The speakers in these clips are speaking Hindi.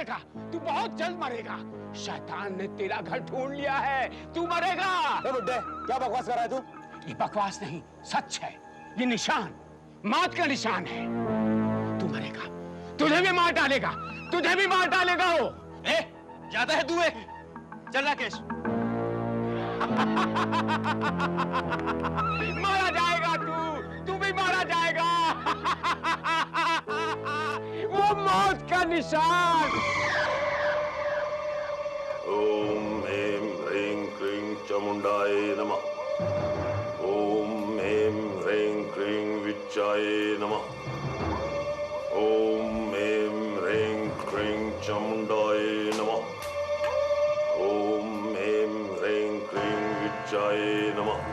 मरेगा, तू बहुत जल्द मरेगा। शैतान ने तेरा घर ढूंढ लिया है, तू मरेगा। बुड्ढे, क्या बकवास कर रहा है तू? ये बकवास नहीं, सच है। ये निशान मौत का निशान है। तू मरेगा, तुझे भी मार डालेगा, तुझे भी मार डालेगा वो। ज्यादा है तू। चल राकेश। मारा जाएगा तू भी मारा जाएगा। वो मौत का निशान। ओम ऐं ह्रीं क्लीं चामुंडाय नमः। ओम ऐं ह्रीं क्लीं विच्चाय नमः। ओम ऐं ह्रीं क्लीं चामुंडाय नमः। ओम ऐं ह्रीं क्लीं विच्चाय नमः।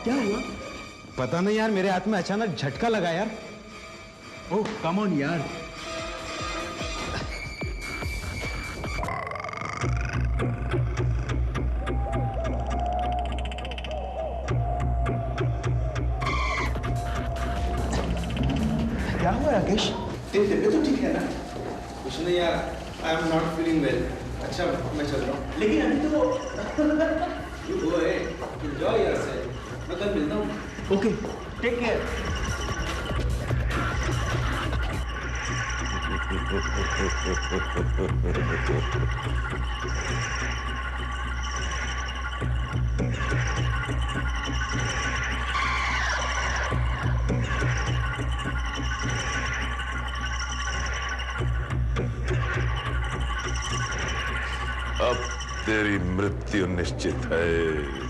क्या हुआ? पता नहीं यार, मेरे हाथ में अचानक झटका लगा यार। ओह कम ऑन यार। क्या हुआ राकेश? तेरी तबीयत तो ठीक है ना? कुछ नहीं यार, I am not feeling well. अच्छा मैं चल रहा हूँ। लेकिन अभी तो you go ahead, enjoy yourself. मैं कल मिलता हूँ। Okay, take care. अब तेरी मृत्यु निश्चित है।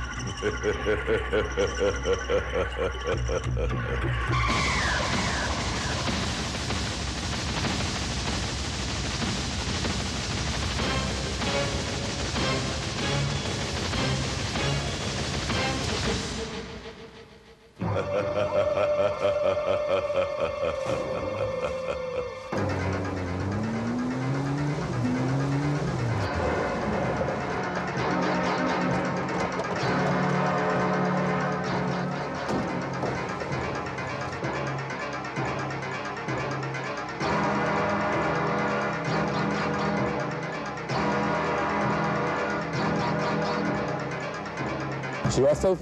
Srivastava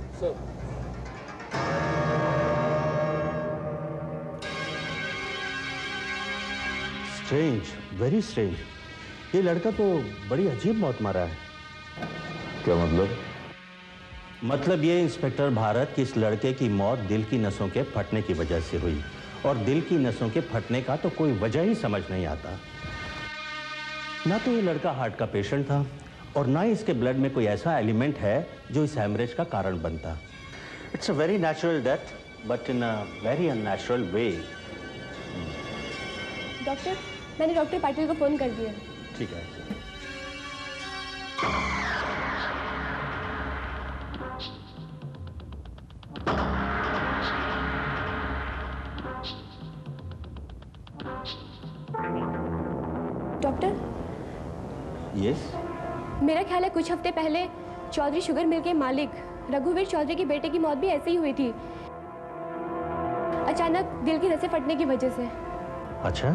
strange, very strange. ये लड़का तो बड़ी अजीब मौत मारा है। क्या मतलब? मतलब ये इंस्पेक्टर भारत कि इस लड़के की मौत दिल की नसों के फटने की वजह से हुई, और दिल की नसों के फटने का तो कोई वजह ही समझ नहीं आता। ना तो ये लड़का हार्ट का पेशेंट था, और ना ही इसके ब्लड में कोई ऐसा एलिमेंट है जो इस हैमरेज का कारण बनता। It's a very natural death, but in a very unnatural way. Doctor, मैंने डॉक्टर पाटिल को फोन कर दिया। ठीक है। Doctor, yes? मेरा ख्याल है कुछ हफ्ते पहले चौधरी शुगर मिल के मालिक रघुवीर चौधरी के बेटे की मौत भी ऐसे ही हुई थी, अचानक दिल की नसें फटने की वजह से। अच्छा?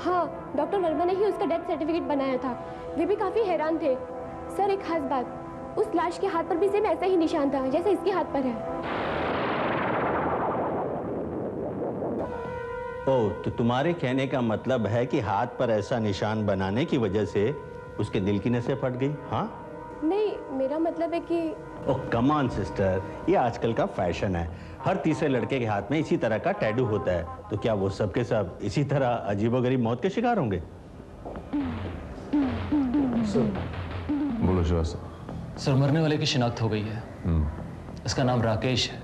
हाँ, डॉक्टर वर्मा ने ही उसका डेथ सर्टिफिकेट बनाया था। वे भी काफी हैरान थे। सर, एक खास बात, उस लाश के हाथ पर भी सेम ऐसा ही निशान था जैसा इसके हाथ पर है। ओह, तो तुम्हारे कहने का मतलब है कि हाथ पर ऐसा निशान बनाने की वजह से उसके दिल की नसें फट गई? हाँ? नहीं, मेरा मतलब है कि ओह कम ऑन सिस्टर, ये आजकल का फैशन है। हर तीसरे लड़के के हाथ में इसी तरह का टैटू होता है, तो क्या वो सबके सब इसी तरह अजीबोगरीब मौत के शिकार होंगे? बोलो श्रीवास्तव। सर, मरने वाले की शिनाख्त हो गई है। इसका नाम राकेश है,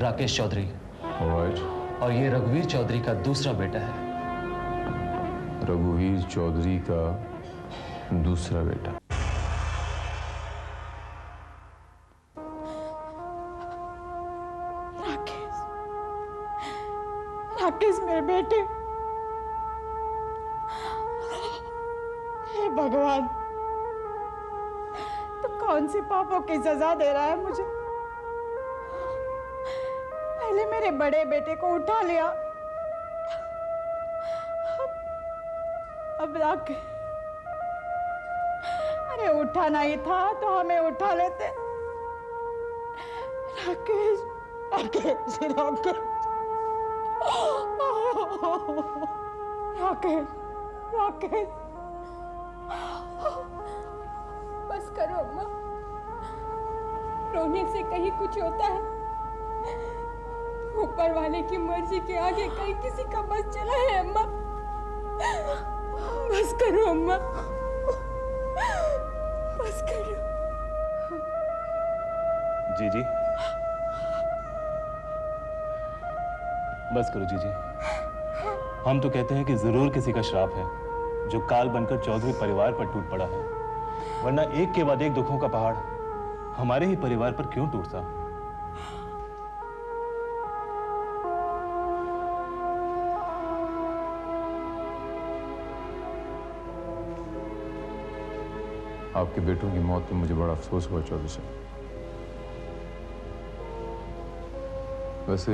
राकेश चौधरी। और ये रघुवीर चौधरी का दूसरा बेटा है। रघुवीर चौधरी का दूसरा बेटा। राकेश मेरे बेटे। हे भगवान, तो कौन सी पापों की सजा दे रहा है मुझे? पहले मेरे बड़े बेटे को उठा लिया, अब राकेश। अरे उठाना ही था तो हमें उठा लेते। राकेश, राकेश, राकेश, राकेश, राकेश। बस करो अम्मा, रोने से कहीं कुछ होता है? ऊपर वाले की मर्जी के आगे कहीं किसी का बस चला है अम्मा? बस करो अम्मा, बस करो। जी बस करो जी। हम तो कहते हैं कि जरूर किसी का श्राप है जो काल बनकर चौधरी परिवार पर टूट पड़ा है, वरना एक के बाद एक दुखों का पहाड़ हमारे ही परिवार पर क्यों टूटता? आपके बेटों की मौत पे मुझे बड़ा अफसोस हुआ चौधरी साहब। वैसे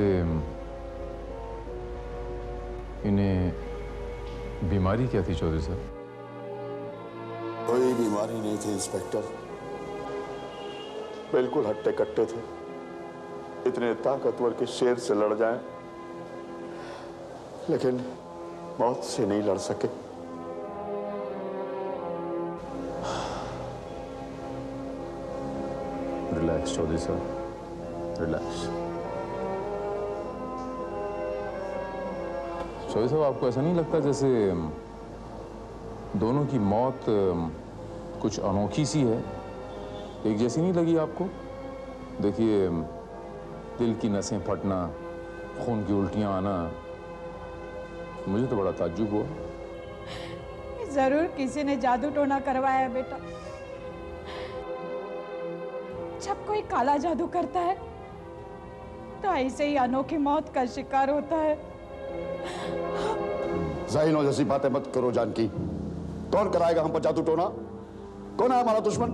इन्हें बीमारी क्या थी चौधरी साहब? कोई बीमारी नहीं थी इंस्पेक्टर, बिल्कुल हट्टे कट्टे थे। इतने ताकतवर के शेर से लड़ जाएं, लेकिन मौत से नहीं लड़ सके। रिलैक्स चौधरी साहब, रिलैक्स। चौधरी साहब, आपको ऐसा नहीं लगता जैसे दोनों की मौत कुछ अनोखी सी है? एक जैसी नहीं लगी आपको? देखिए, दिल की नसें फटना, खून की उल्टियां आना, मुझे तो बड़ा ताज्जुब हुआ। जरूर किसी ने जादू टोना करवाया है बेटा। जब कोई काला जादू करता है तो ऐसे ही अनोखी मौत का शिकार होता है। ज़ाहिनों जैसी बातें मत करो जानकी। कौन कराएगा हम पर जादू टोना? कौन है हमारा दुश्मन?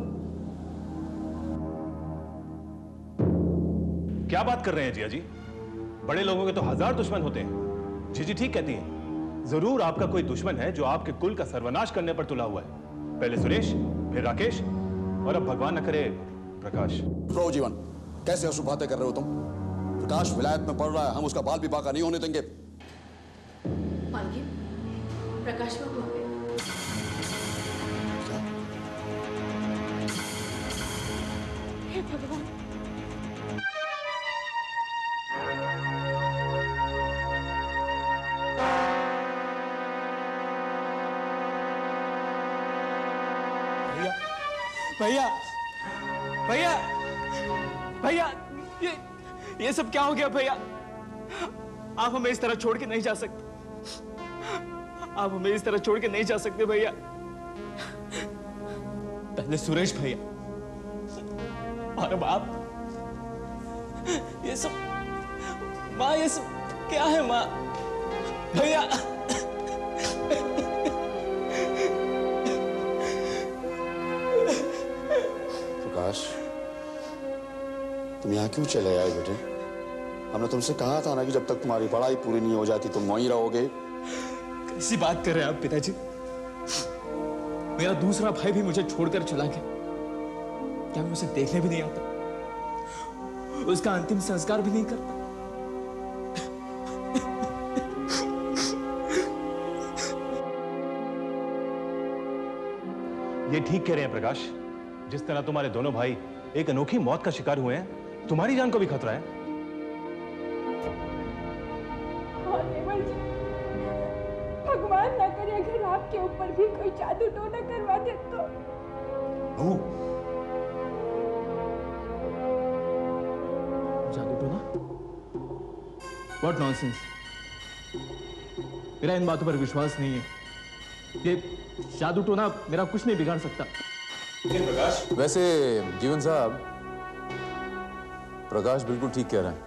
क्या बात कर रहे हैं जिया जी? बड़े लोगों के तो 1000 दुश्मन होते हैं। जी ठीक कहती हैं। जरूर आपका कोई दुश्मन है जो आपके कुल का सर्वनाश करने पर तुला हुआ है। पहले सुरेश, फिर राकेश, और अब भगवान न करे प्रकाश। रो जीवन, कैसे अशुभ बातें कर रहे हो तुम? प्रकाश विलायत में पढ़ रहा है, हम उसका बाल भी बाका नहीं होने देंगे। प्रकाश बाबू आ गए। हे भगवान, भैया, भैया, भैया, ये सब क्या हो गया भैया? आप हमें इस तरह छोड़ के नहीं जा सकते। आप हमें इस तरह छोड़ के नहीं जा सकते भैया। पहले सुरेश भैया और अब आप। ये सब माँ, ये सब क्या है माँ? भैया, प्रकाश, तुम यहाँ क्यों चले आए बेटे? हमने तुमसे कहा था ना कि जब तक तुम्हारी पढ़ाई पूरी नहीं हो जाती तुम वहीं रहोगे। कैसी बात कर रहे हैं आप पिताजी? मेरा दूसरा भाई भी मुझे छोड़कर चला गया। क्या मैं उसे देखने भी नहीं आता? उसका अंतिम संस्कार भी नहीं करता? ये ठीक कह रहे हैं प्रकाश। जिस तरह तुम्हारे दोनों भाई एक अनोखी मौत का शिकार हुए हैं, तुम्हारी जान को भी खतरा है। हाँ देवर जी, भगवान ना करे अगर आपके ऊपर भी कोई जादू टोना करवा दे तो। जादू टोना? What nonsense! मेरा इन बातों पर विश्वास नहीं है। ये जादू टोना मेरा कुछ नहीं बिगाड़ सकता। प्रकाश, वैसे जीवन साहब, प्रकाश बिल्कुल ठीक कह रहा है।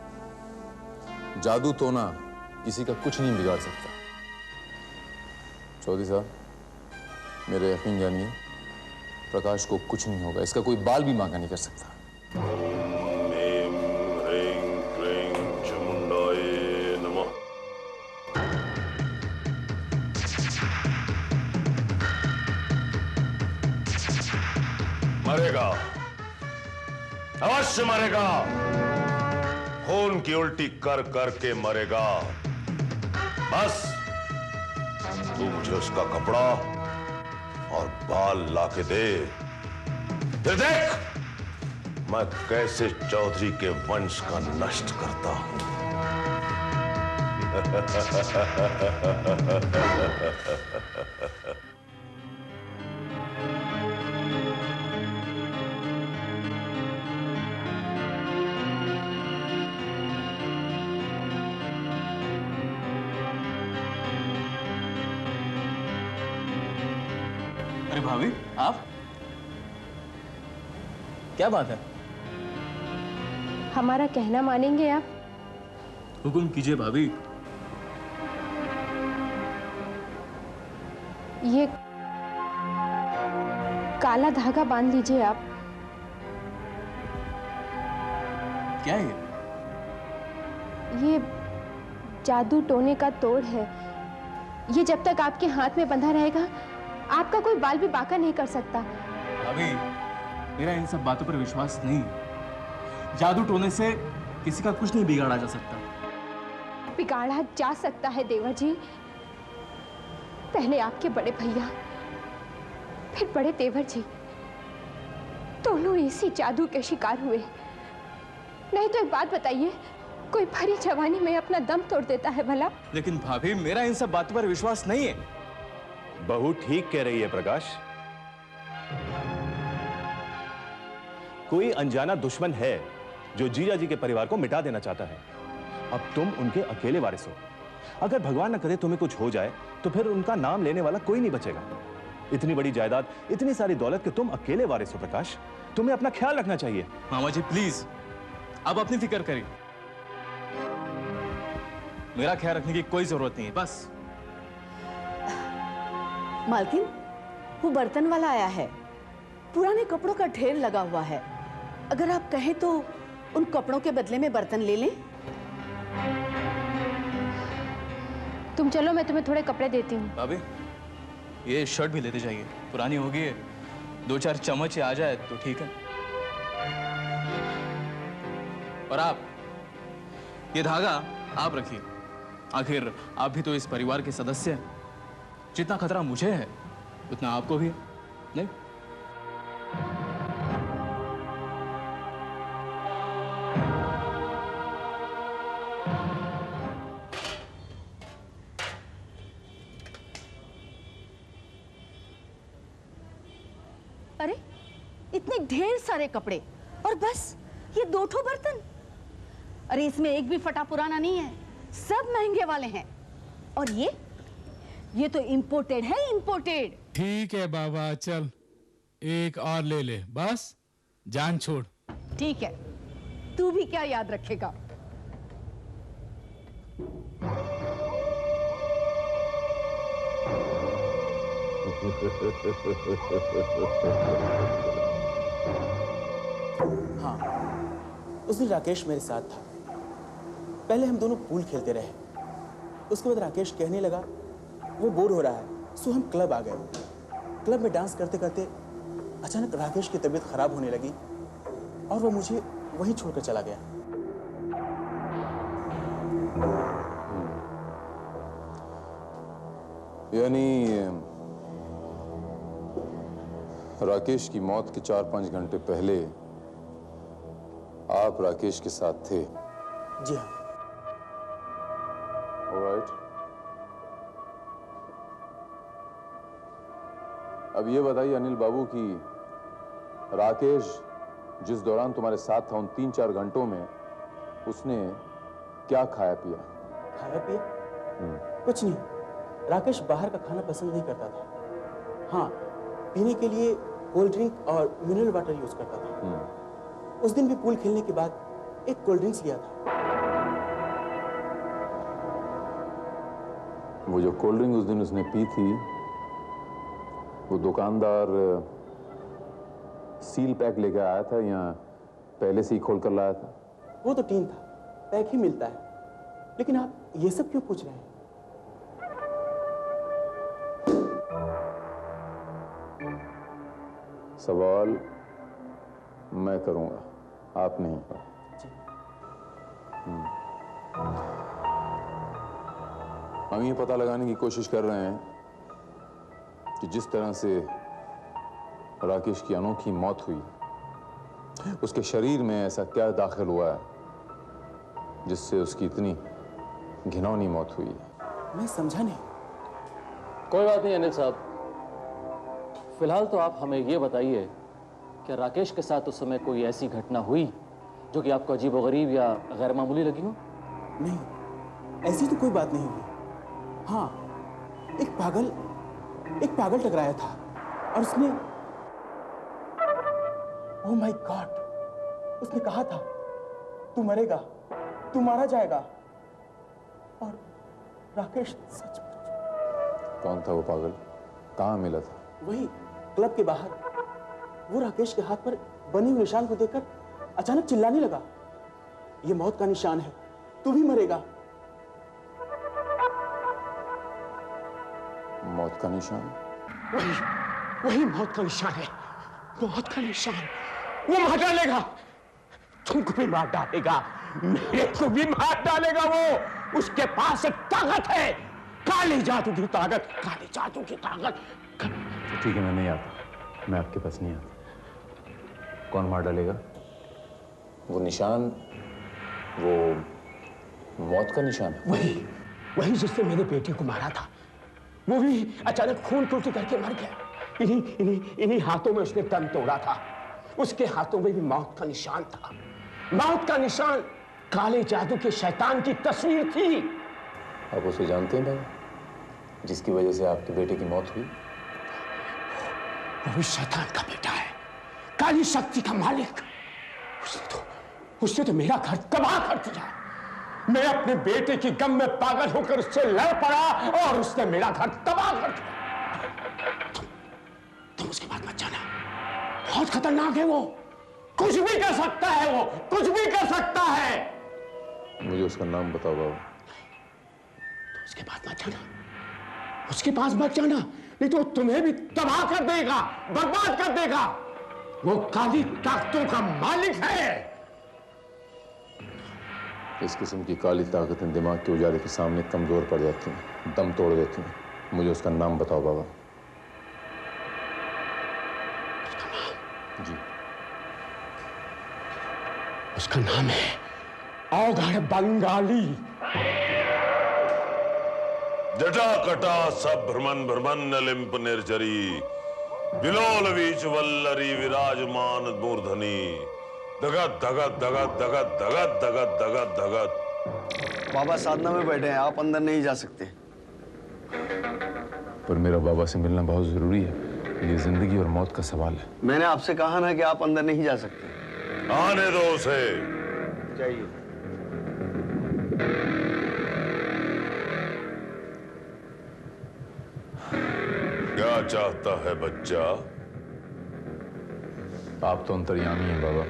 जादू टोना किसी का कुछ नहीं बिगाड़ सकता। चौधरी साहब, मेरे यकीन जानिए, प्रकाश को कुछ नहीं होगा। इसका कोई बाल भी मांगा नहीं कर सकता। मरेगा, अवश्य मरेगा। खून की उल्टी कर करके मरेगा। बस तू मुझे उसका कपड़ा और बाल लाके दे, फिर देख मैं कैसे चौधरी के वंश का नष्ट करता हूं। अरे भाभी, आप? क्या बात है? हमारा कहना मानेंगे आप? हुकुम कीजिए भाभी। ये काला धागा बांध लीजिए आप। क्या है ये जादू टोने का तोड़ है। ये जब तक आपके हाथ में बंधा रहेगा, आपका कोई बाल भी बांका नहीं कर सकता। भाभी, मेरा इन सब बातों पर विश्वास नहीं। जादू टोने से किसी का कुछ नहीं बिगाड़ा जा सकता। बिगाड़ा जा सकता है देवर जी। पहले आपके बड़े भैया, फिर बड़े देवर जी, दोनों इसी जादू के शिकार हुए। नहीं तो एक बात बताइए, कोई भरी जवानी में अपना दम तोड़ देता है भला? लेकिन भाभी, मेरा इन सब बातों पर विश्वास नहीं है। बहू ठीक कह रही है प्रकाश। कोई अनजाना दुश्मन है जो जीजा जी के परिवार को मिटा देना चाहता है। अब तुम उनके अकेले वारिस हो। अगर भगवान न करे तुम्हें कुछ हो जाए तो फिर उनका नाम लेने वाला कोई नहीं बचेगा। इतनी बड़ी जायदाद, इतनी सारी दौलत के तुम अकेले वारिस हो प्रकाश। तुम्हें अपना ख्याल रखना चाहिए। मामा जी प्लीज, आप अपनी फिक्र करिए। मेरा ख्याल रखने की कोई जरूरत नहीं है। बस मालकिन, वो बर्तन वाला आया है। पुराने कपड़ों का ढेर लगा हुआ है। अगर आप कहें तो उन कपड़ों के बदले में बर्तन ले लें। तुम चलो, मैं तुम्हें थोड़े कपड़े देती हूँ। भाभी, ये शर्ट भी लेते जाइए, पुरानी हो गई है। 2-4 चम्मच आ जाए तो ठीक है। और आप, ये धागा आप रखिए। आखिर आप भी तो इस परिवार के सदस्य हैं। जितना खतरा मुझे है उतना आपको भी है, नहीं? अरे, इतने ढेर सारे कपड़े और बस ये 2 ठो बर्तन। अरे, इसमें एक भी फटा पुराना नहीं है, सब महंगे वाले हैं। और ये तो इंपोर्टेड है, इंपोर्टेड। ठीक है बाबा, चल एक और ले ले, बस जान छोड़। ठीक है, तू भी क्या याद रखेगा? हाँ, उस दिन राकेश मेरे साथ था। पहले हम दोनों पूल खेलते रहे। उसके बाद राकेश कहने लगा वो बोर हो रहा है, सो हम क्लब आ गए। क्लब में डांस करते करते अचानक राकेश की तबीयत खराब होने लगी और वो मुझे वहीं छोड़कर चला गया। यानी राकेश की मौत के 4-5 घंटे पहले आप राकेश के साथ थे? जी हाँ। ऑलराइट। अब ये बताइए अनिल बाबू कि राकेश जिस दौरान तुम्हारे साथ था उन 3-4 घंटों में उसने क्या खाया पिया? खाया पिया? कुछ नहीं। राकेश बाहर का खाना पसंद नहीं करता था। हाँ, पीने के लिए कोल्ड ड्रिंक और मिनरल वाटर यूज करता था। उस दिन भी पूल खेलने के बाद एक कोल्ड ड्रिंक्स लिया था। वो जो कोल्ड ड्रिंक उस दिन उसने पी थी वो दुकानदार सील पैक लेकर आया था या पहले से ही खोल कर लाया था? वो तो टीन था, पैक ही मिलता है। लेकिन आप ये सब क्यों पूछ रहे हैं? सवाल मैं करूंगा, आप नहीं। हम ये पता लगाने की कोशिश कर रहे हैं कि जिस तरह से राकेश की अनोखी मौत हुई उसके शरीर में ऐसा क्या दाखिल हुआ है जिससे उसकी इतनी घिनौनी मौत हुई है। मैं समझा नहीं। कोई बात नहीं अनिल साहब, फिलहाल तो आप हमें ये बताइए कि राकेश के साथ उस समय कोई ऐसी घटना हुई जो कि आपको अजीबोगरीब या गैर मामूली लगी हो? नहीं, ऐसी तो कोई बात नहीं हुई। हाँ, एक पागल टकराया था और उसने, ओह माय गॉड, उसने कहा था तू मरेगा, तू मारा जाएगा। और राकेश सच। कौन था वो पागल? कहाँ मिला था? वही क्लब के बाहर। वो राकेश के हाथ पर बने हुए निशान को देखकर अचानक चिल्लाने लगा, ये मौत का निशान है, तू भी मरेगा। मौत का निशान? वही मौत का निशान है, मौत का निशान। वो मार डालेगा, तुमको भी मार डालेगा, मेरे को भी मार डालेगा। वो, उसके पास एक ताकत है, काली जादू की ताकत, काली जादू की ताकत। ठीक है, मैं नहीं आता, मैं आपके पास नहीं आता। कौन मार डालेगा? वो निशान, वो मौत का निशान है? वही जिसने मेरे बेटे को मारा था, वो भी अचानक खून टूटी करके मर गया। इन्हीं हाथों में उसने दम तोड़ा था। उसके हाथों में भी मौत का निशान था। मौत का निशान काले जादू के शैतान की तस्वीर थी। आप उसे जानते हैं भाई, जिसकी वजह से आपके बेटे की मौत हुई? वो भी शैतान का बेटा है, काली शक्ति का मालिक। उसने तो मेरा घर तबाह कर दिया। मैं अपने बेटे की गम में पागल होकर उससे लड़ पड़ा और उसने मेरा घर तबाह कर दिया। तुम उसके बाद मत जाना, बहुत खतरनाक है वो, कुछ भी कर सकता है, वो कुछ भी कर सकता है। मुझे उसका नाम बताओ बाबू। तो उसके पास मत जाना, उसके पास मत जाना, नहीं तो तुम्हें भी तबाह कर देगा, बर्बाद कर देगा। वो काली ताकतों का मालिक है। इस किस्म की काली ताकतें दिमाग के उजाले के सामने कमजोर पड़ जाती हैं, दम तोड़ देती हैं। मुझे उसका नाम बताओ बाबा। उसका नाम? जी। उसका नाम है अवघड़ बंगाली। जटाकटा सब भ्रमण लिंप निर्जरी, विलोल बीच वल्लरी विराजमान मूर्धनी, धगत धगत धगत धगत धगत धगत धगत धगत। बाबा साधना में बैठे हैं, आप अंदर नहीं जा सकते। पर मेरा बाबा से मिलना बहुत जरूरी है, ये जिंदगी और मौत का सवाल है। मैंने आपसे कहा ना कि आप अंदर नहीं जा सकते। आने दो उसे। चाहिए। क्या चाहता है बच्चा? आप तो अंतर्यामी हैं बाबा,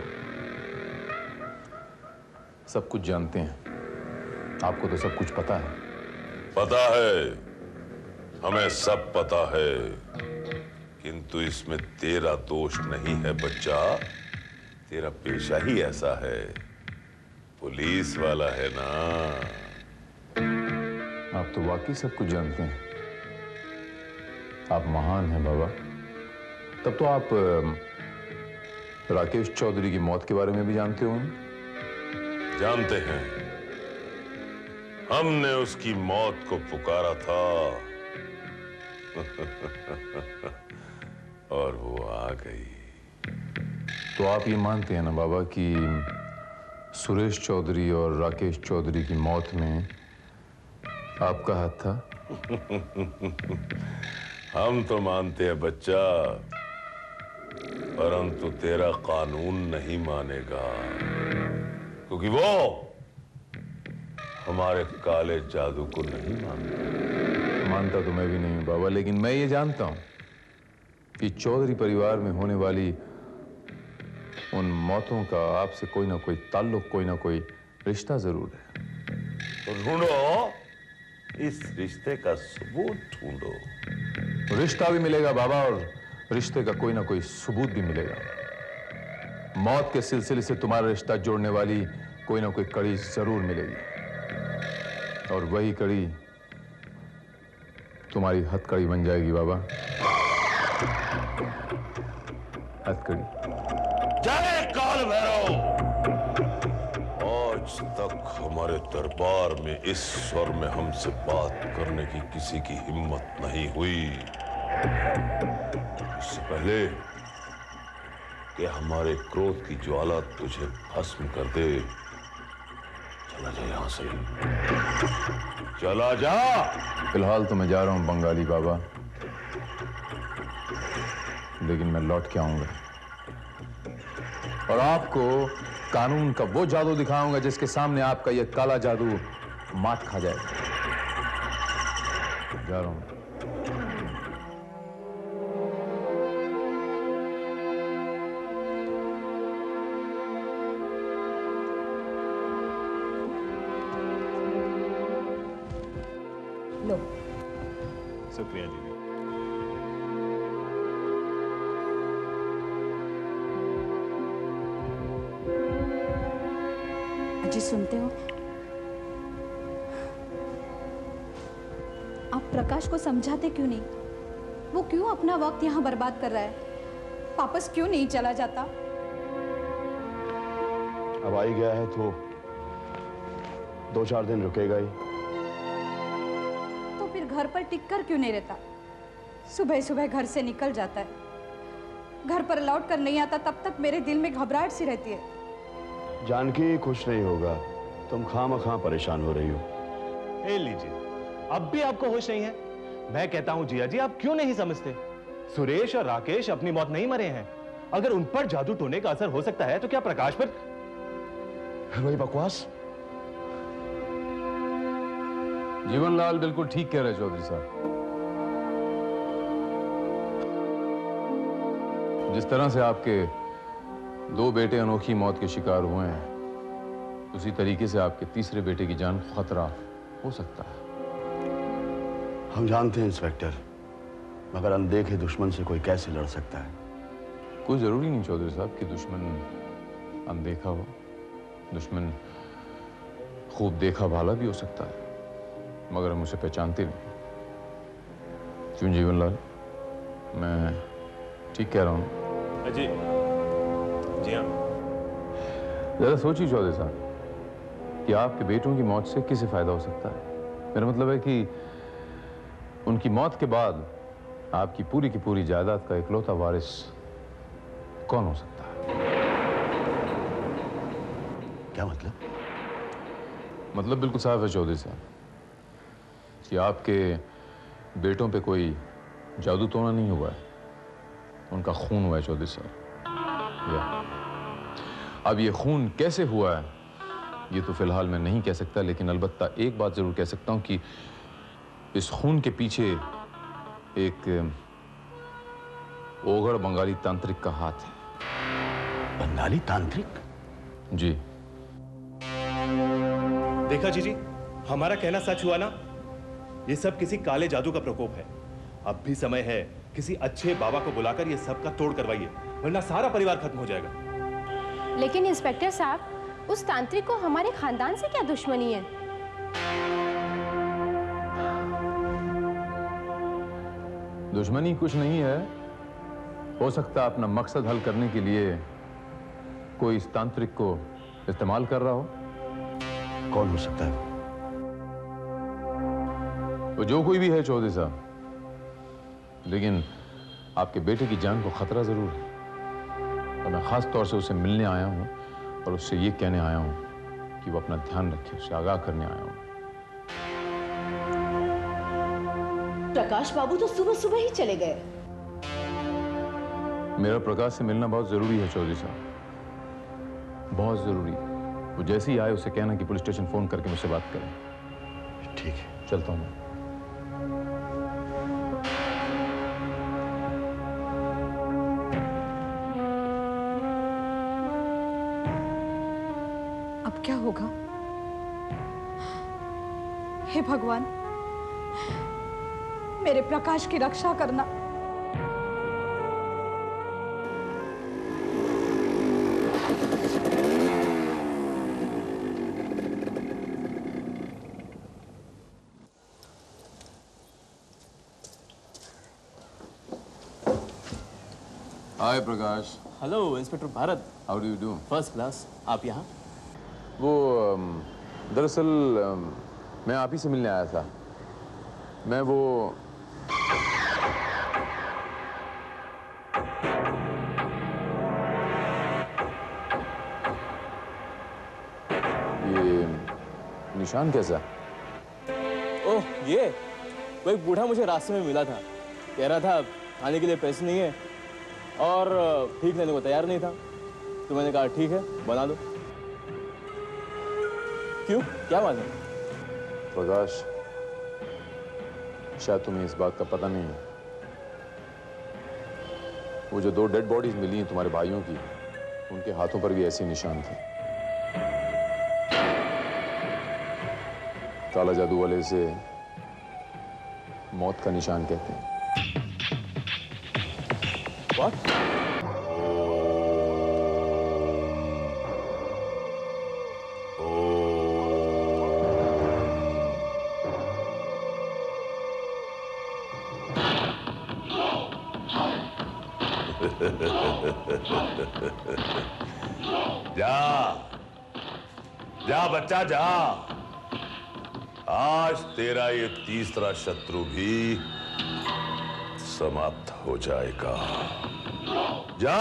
सब कुछ जानते हैं। आपको तो सब कुछ पता है। पता है, हमें सब पता है, किंतु इसमें तेरा दोष नहीं है बच्चा। तेरा पेशा ही ऐसा है, पुलिस वाला है ना। आप तो वाकई सब कुछ जानते हैं। आप महान हैं बाबा, तब तो आप राकेश चौधरी की मौत के बारे में भी जानते होंगे। जानते हैं, हमने उसकी मौत को पुकारा था और वो आ गई। तो आप ये मानते हैं ना बाबा कि सुरेश चौधरी और राकेश चौधरी की मौत में आपका हाथ था? हम तो मानते हैं बच्चा, परंतु तेरा कानून नहीं मानेगा, क्योंकि वो हमारे काले जादू को नहीं मानता। मानता तो मैं भी नहीं हूं बाबा, लेकिन मैं ये जानता हूं कि चौधरी परिवार में होने वाली उन मौतों का आपसे कोई ना कोई ताल्लुक, कोई ना कोई रिश्ता जरूर है। तो ढूंढो, इस रिश्ते का सबूत ढूंढो। रिश्ता भी मिलेगा बाबा, और रिश्ते का कोई ना कोई सबूत भी मिलेगा। मौत के सिलसिले से तुम्हारा रिश्ता जोड़ने वाली कोई ना कोई कड़ी जरूर मिलेगी, और वही कड़ी तुम्हारी हथकड़ी बन जाएगी बाबा। हथकड़ी। जय काल भैरव! आज तक हमारे दरबार में इस स्वर में हमसे बात करने की किसी की हिम्मत नहीं हुई। इससे पहले कि हमारे क्रोध की ज्वाला तुझे भस्म कर दे, चला जा यहां से, चला जा। फिलहाल तो मैं जा रहा हूं बंगाली बाबा, लेकिन मैं लौट के आऊंगा और आपको कानून का वो जादू दिखाऊंगा जिसके सामने आपका ये काला जादू मात खा जाएगा। जा रहा हूं। लो। शुक्रिया दीदी। अजी सुनते हो? आप प्रकाश को समझाते क्यों नहीं? वो क्यों अपना वक्त यहाँ बर्बाद कर रहा है? वापस क्यों नहीं चला जाता? अब आ ही गया है तो 2-4 दिन रुकेगा ही। तो फिर घर पर टिक कर क्यों नहीं रहता? सुबह सुबह घर से निकल जाता है, घर पर लौट कर नहीं आता, तब तक मेरे दिल में घबराहट सी रहती है। जानकी खुश नहीं होगा, तुम खामखा परेशान हो रही हो। ए लीजिए, अब भी आपको होश नहीं है? मैं कहता हूं जिया जी, आप क्यों नहीं समझते? सुरेश और राकेश अपनी मौत नहीं मरे हैं। अगर उन पर जादू टोने का असर हो सकता है तो क्या प्रकाश पर? वही बकवास। जीवनलाल बिल्कुल ठीक कह रहे चौधरी साहब। जिस तरह से आपके 2 बेटे अनोखी मौत के शिकार हुए हैं, उसी तरीके से आपके तीसरे बेटे की जान खतरा हो सकता है। हम जानते हैं इंस्पेक्टर, मगर अनदेखे दुश्मन से कोई कैसे लड़ सकता है? कोई जरूरी नहीं चौधरी साहब कि दुश्मन अनदेखा हो। दुश्मन खूब देखा भाला भी हो सकता है, मगर हम उसे पहचानते नहीं। क्यों जीवनलाल, मैं ठीक कह रहा हूँ? जी जी हाँ। जरा सोचिए चौधरी साहब कि आपके बेटों की मौत से किसे फायदा हो सकता है। मेरा मतलब है कि उनकी मौत के बाद आपकी पूरी की पूरी जायदाद का इकलौता वारिस कौन हो सकता है? क्या मतलब? मतलब बिल्कुल साफ है चौधरी साहब कि आपके बेटों पे कोई जादू टोना नहीं हुआ है, उनका खून हुआ है चौधरी साहब। अब ये खून कैसे हुआ है ये तो फिलहाल मैं नहीं कह सकता, लेकिन अलबत्ता एक बात जरूर कह सकता हूं कि इस खून के पीछे एक ओघड़ बंगाली तांत्रिक का हाथ है। बंगाली तांत्रिक? जी। देखा जीजी, हमारा कहना सच हुआ ना? ये सब किसी काले जादू का प्रकोप है। अब भी समय है, किसी अच्छे बाबा को बुलाकर ये सब का तोड़ करवाइए, वरना सारा परिवार खत्म हो जाएगा। लेकिन इंस्पेक्टर साहब, उस तांत्रिक को हमारे खानदान से क्या दुश्मनी है? दुश्मनी कुछ नहीं है, हो सकता है अपना मकसद हल करने के लिए कोई इस तांत्रिक को इस्तेमाल कर रहा हो। कौन हो सकता है? वो जो कोई भी है चौधरी साहब, लेकिन आपके बेटे की जान को खतरा जरूर है। और मैं खास तौर से उसे मिलने आया हूं और उससे ये कहने आया हूं कि वो अपना ध्यान रखे, उसे आगाह करने आया हूं। प्रकाश बाबू तो सुबह सुबह ही चले गए। मेरा प्रकाश से मिलना बहुत जरूरी है चौधरी साहब, बहुत जरूरी। वो जैसे ही आए उसे कहना कि पुलिस स्टेशन फोन करके मुझसे बात करें। ठीक है, चलता हूं मैं। अब क्या होगा? हे भगवान, मेरे प्रकाश की रक्षा करना। Hi Prakash. Hello inspector Bharat. How do you do? First class. आप यहाँ? वो दरअसल मैं आप ही से मिलने आया था। मैं वो ये निशान कैसा? ओह ये वो एक बूढ़ा मुझे रास्ते में मिला था, कह रहा था खाने के लिए पैसे नहीं है और भीख लेने को तैयार नहीं था, तो मैंने कहा ठीक है बना दो। क्यों, क्या बात है? प्रकाश, शायद तुम्हें इस बात का पता नहीं है, वो जो 2 डेड बॉडीज मिली हैं तुम्हारे भाइयों की, उनके हाथों पर भी ऐसे निशान थे। काला जादू वाले से मौत का निशान कहते हैं। What? जा जा बच्चा जा, आज तेरा ये तीसरा शत्रु भी समाप्त हो जाएगा। जा।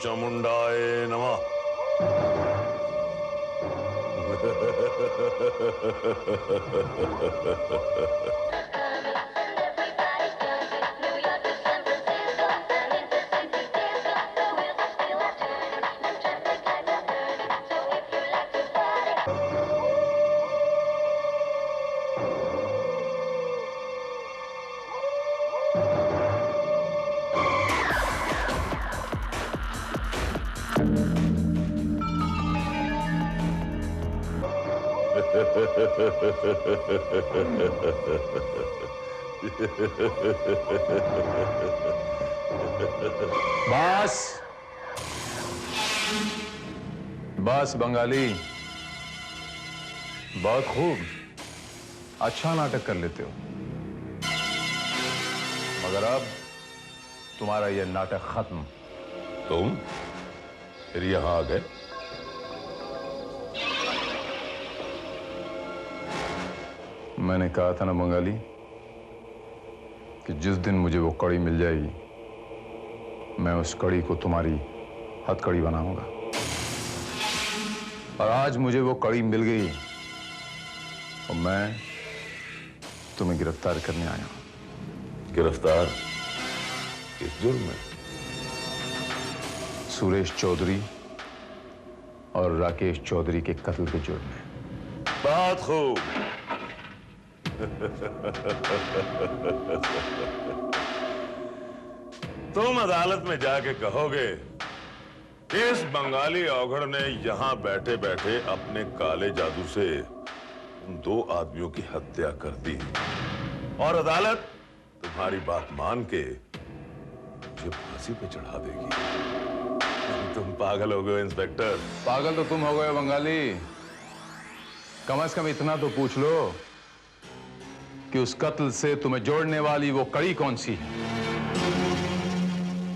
चामुंडाए नमः। बस बस बंगाली, बहुत खूब, अच्छा नाटक कर लेते हो, मगर अब तुम्हारा यह नाटक खत्म। तुम फिर यहां आ गए? मैंने कहा था ना बंगाली कि जिस दिन मुझे वो कड़ी मिल जाएगी, मैं उस कड़ी को तुम्हारी हथकड़ी बनाऊंगा। और आज मुझे वो कड़ी मिल गई और मैं तुम्हें गिरफ्तार करने आया हूं। गिरफ्तार? किस जुर्म में? सुरेश चौधरी और राकेश चौधरी के कत्ल के जुर्म में। बहुत खूब। तुम अदालत में जाके कहोगे इस बंगाली औघड़ ने यहां बैठे बैठे अपने काले जादू से उन 2 आदमियों की हत्या कर दी और अदालत तुम्हारी बात मान के मुझे फांसी पे चढ़ा देगी। तुम पागल हो गए इंस्पेक्टर। पागल तो तुम हो गए बंगाली। कम से कम इतना तो पूछ लो कि उस कत्ल से तुम्हें जोड़ने वाली वो कड़ी कौन सी है?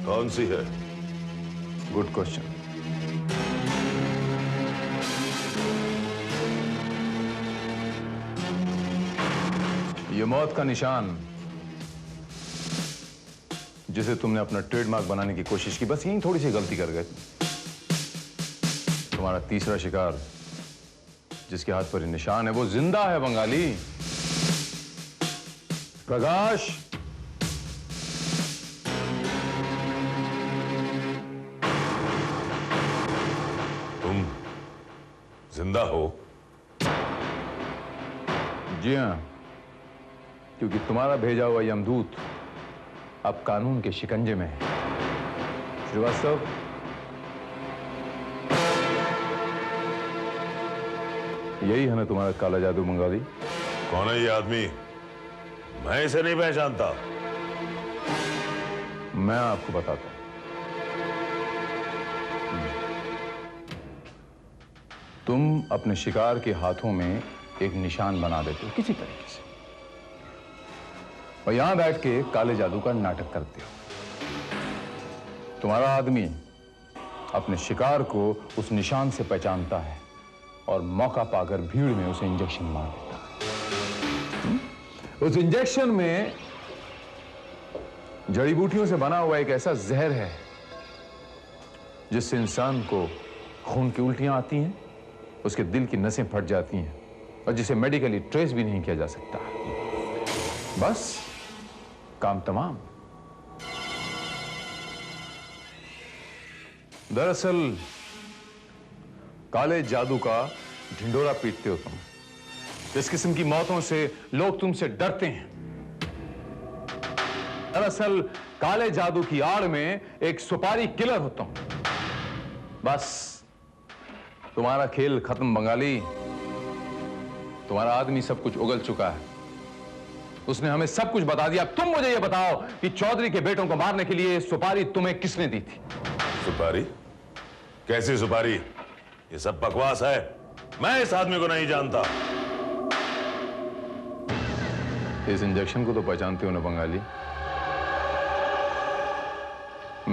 कौन सी है? Good question. ये मौत का निशान जिसे तुमने अपना ट्रेडमार्क बनाने की कोशिश की, बस यही थोड़ी सी गलती कर गए। तुम्हारा तीसरा शिकार जिसके हाथ पर ये निशान है वो जिंदा है बंगाली। प्रकाश, तुम जिंदा हो? जी हां, क्योंकि तुम्हारा भेजा हुआ यमदूत अब कानून के शिकंजे में है। श्रीवास्तव, यही है ना तुम्हारा काला जादू बंगाली? कौन है ये आदमी? मैं इसे नहीं पहचानता। मैं आपको बताता हूं। तुम अपने शिकार के हाथों में एक निशान बना देते हो किसी तरीके से और यहां बैठ के काले जादू का नाटक करते हो। तुम्हारा आदमी अपने शिकार को उस निशान से पहचानता है और मौका पाकर भीड़ में उसे इंजेक्शन मार देता है। उस इंजेक्शन में जड़ी बूटियों से बना हुआ एक ऐसा जहर है जिससे इंसान को खून की उल्टियां आती हैं, उसके दिल की नसें फट जाती हैं और जिसे मेडिकली ट्रेस भी नहीं किया जा सकता। बस काम तमाम। दरअसल काले जादू का ढिंडोरा पीटते हो तुम। इस किस्म की मौतों से लोग तुमसे डरते हैं। दरअसल काले जादू की आड़ में एक सुपारी किलर होता हूं। बस तुम्हारा खेल खत्म बंगाली। तुम्हारा आदमी सब कुछ उगल चुका है। उसने हमें सब कुछ बता दिया। अब तुम मुझे यह बताओ कि चौधरी के बेटों को मारने के लिए सुपारी तुम्हें किसने दी थी? सुपारी? कैसी सुपारी? ये सब बकवास है। मैं इस आदमी को नहीं जानता। इस इंजेक्शन को तो पहचानते हो ना बंगाली?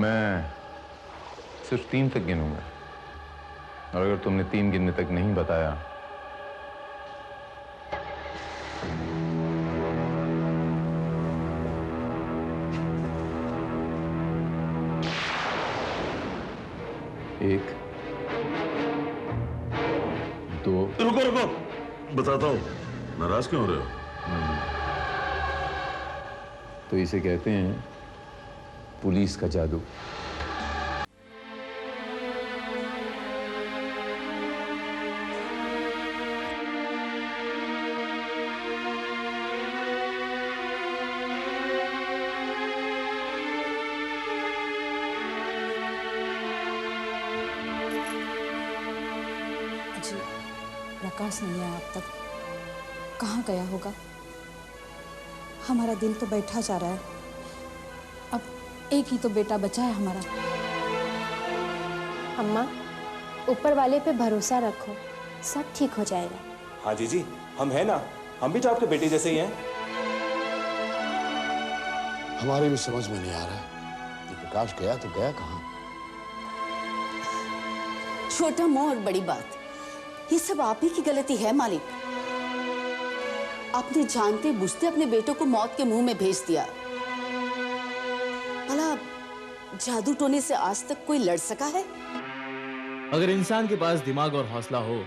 मैं सिर्फ 3 तक गिनूंगा और अगर तुमने 3 गिनने तक नहीं बताया एक, 2। रुको रुको, बताता हूं। नाराज क्यों हो रहे हो? तो इसे कहते हैं पुलिस का जादू। प्रकाश नहीं आया अब तक। कहाँ गया होगा? हमारा दिल तो बैठा जा रहा है। अब एक ही तो बेटा बचा है हमारा। अम्मा, ऊपर वाले पे भरोसा रखो, सब ठीक हो जाएगा। हाँ जीजी, हम हैं ना, हम भी तो आपके बेटे जैसे ही हैं। हमारे भी समझ में नहीं आ रहा ये प्रकाश गया तो गया कहाँ? छोटा मुंह और बड़ी बात, ये सब आप ही की गलती है मालिक। आपने जानते बुझते अपने बेटों को मौत के मुंह में भेज दिया। भला जादू टोने से आज तक कोई लड़ सका है? अगर इंसान के पास दिमाग और हौसला हो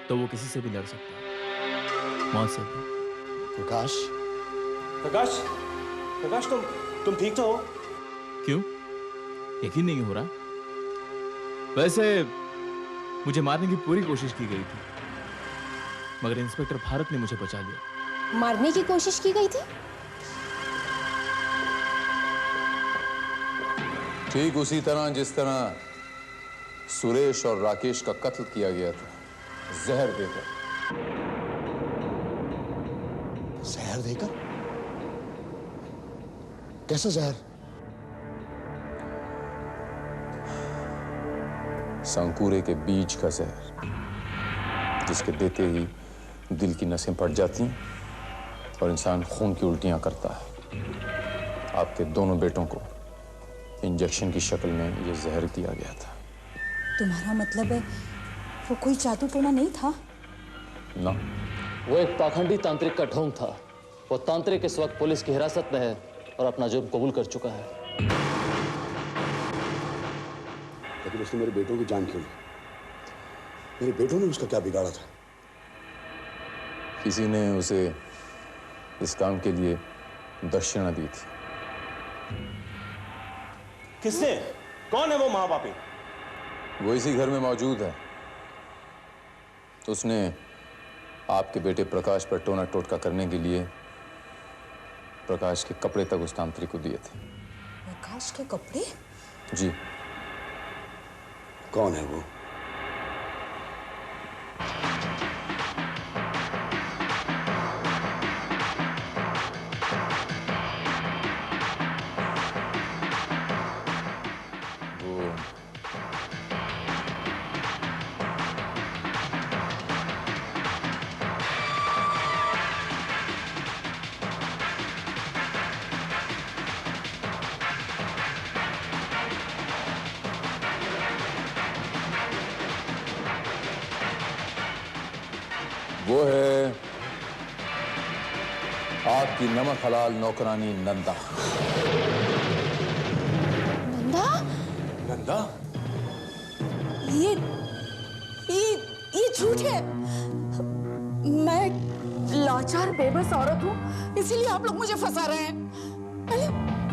तो वो किसी से भी लड़ सकता है, मौत से भी। प्रकाश, प्रकाश, प्रकाश, तुम ठीक तो हो? क्यों? यकीन नहीं हो रहा? वैसे मुझे मारने की पूरी कोशिश की गई थी, मगर इंस्पेक्टर भारत ने मुझे बचा लिया। मारने की कोशिश की गई थी? ठीक उसी तरह जिस तरह सुरेश और राकेश का कत्ल किया गया था, जहर देकर। जहर देकर? कैसा जहर? संकूरे के बीज का जहर, जिसके देते ही दिल की नसें फट जाती हैं और इंसान खून की उल्टियां करता है। आपके दोनों बेटों को इंजेक्शन की शक्ल में यह जहर दिया गया था। तुम्हारा मतलब है वो कोई जादू टोना नहीं था? ना, वो एक पाखंडी तांत्रिक का ढोंग था। वो तांत्रिक इस वक्त पुलिस की हिरासत में है और अपना जुर्म कबूल कर चुका है। लेकिन उसने मेरे बेटों की जान क्यों ली? मेरे बेटों ने उसका क्या बिगाड़ा था? किसी ने उसे इस काम के लिए दक्षिणा दी थी। किसने? कौन है वो महापापी? वो इसी घर में मौजूद है। उसने आपके बेटे प्रकाश पर टोना टोटका करने के लिए प्रकाश के कपड़े तक उस तांत्रिक को दिए थे। प्रकाश के कपड़े? जी। कौन है वो? वो है आपकी नमक हलाल नौकरानी नंदा। नंदा? नंदा? ये झूठ है। मैं लाचार बेबस औरत हूँ, इसीलिए आप लोग मुझे फंसा रहे हैं।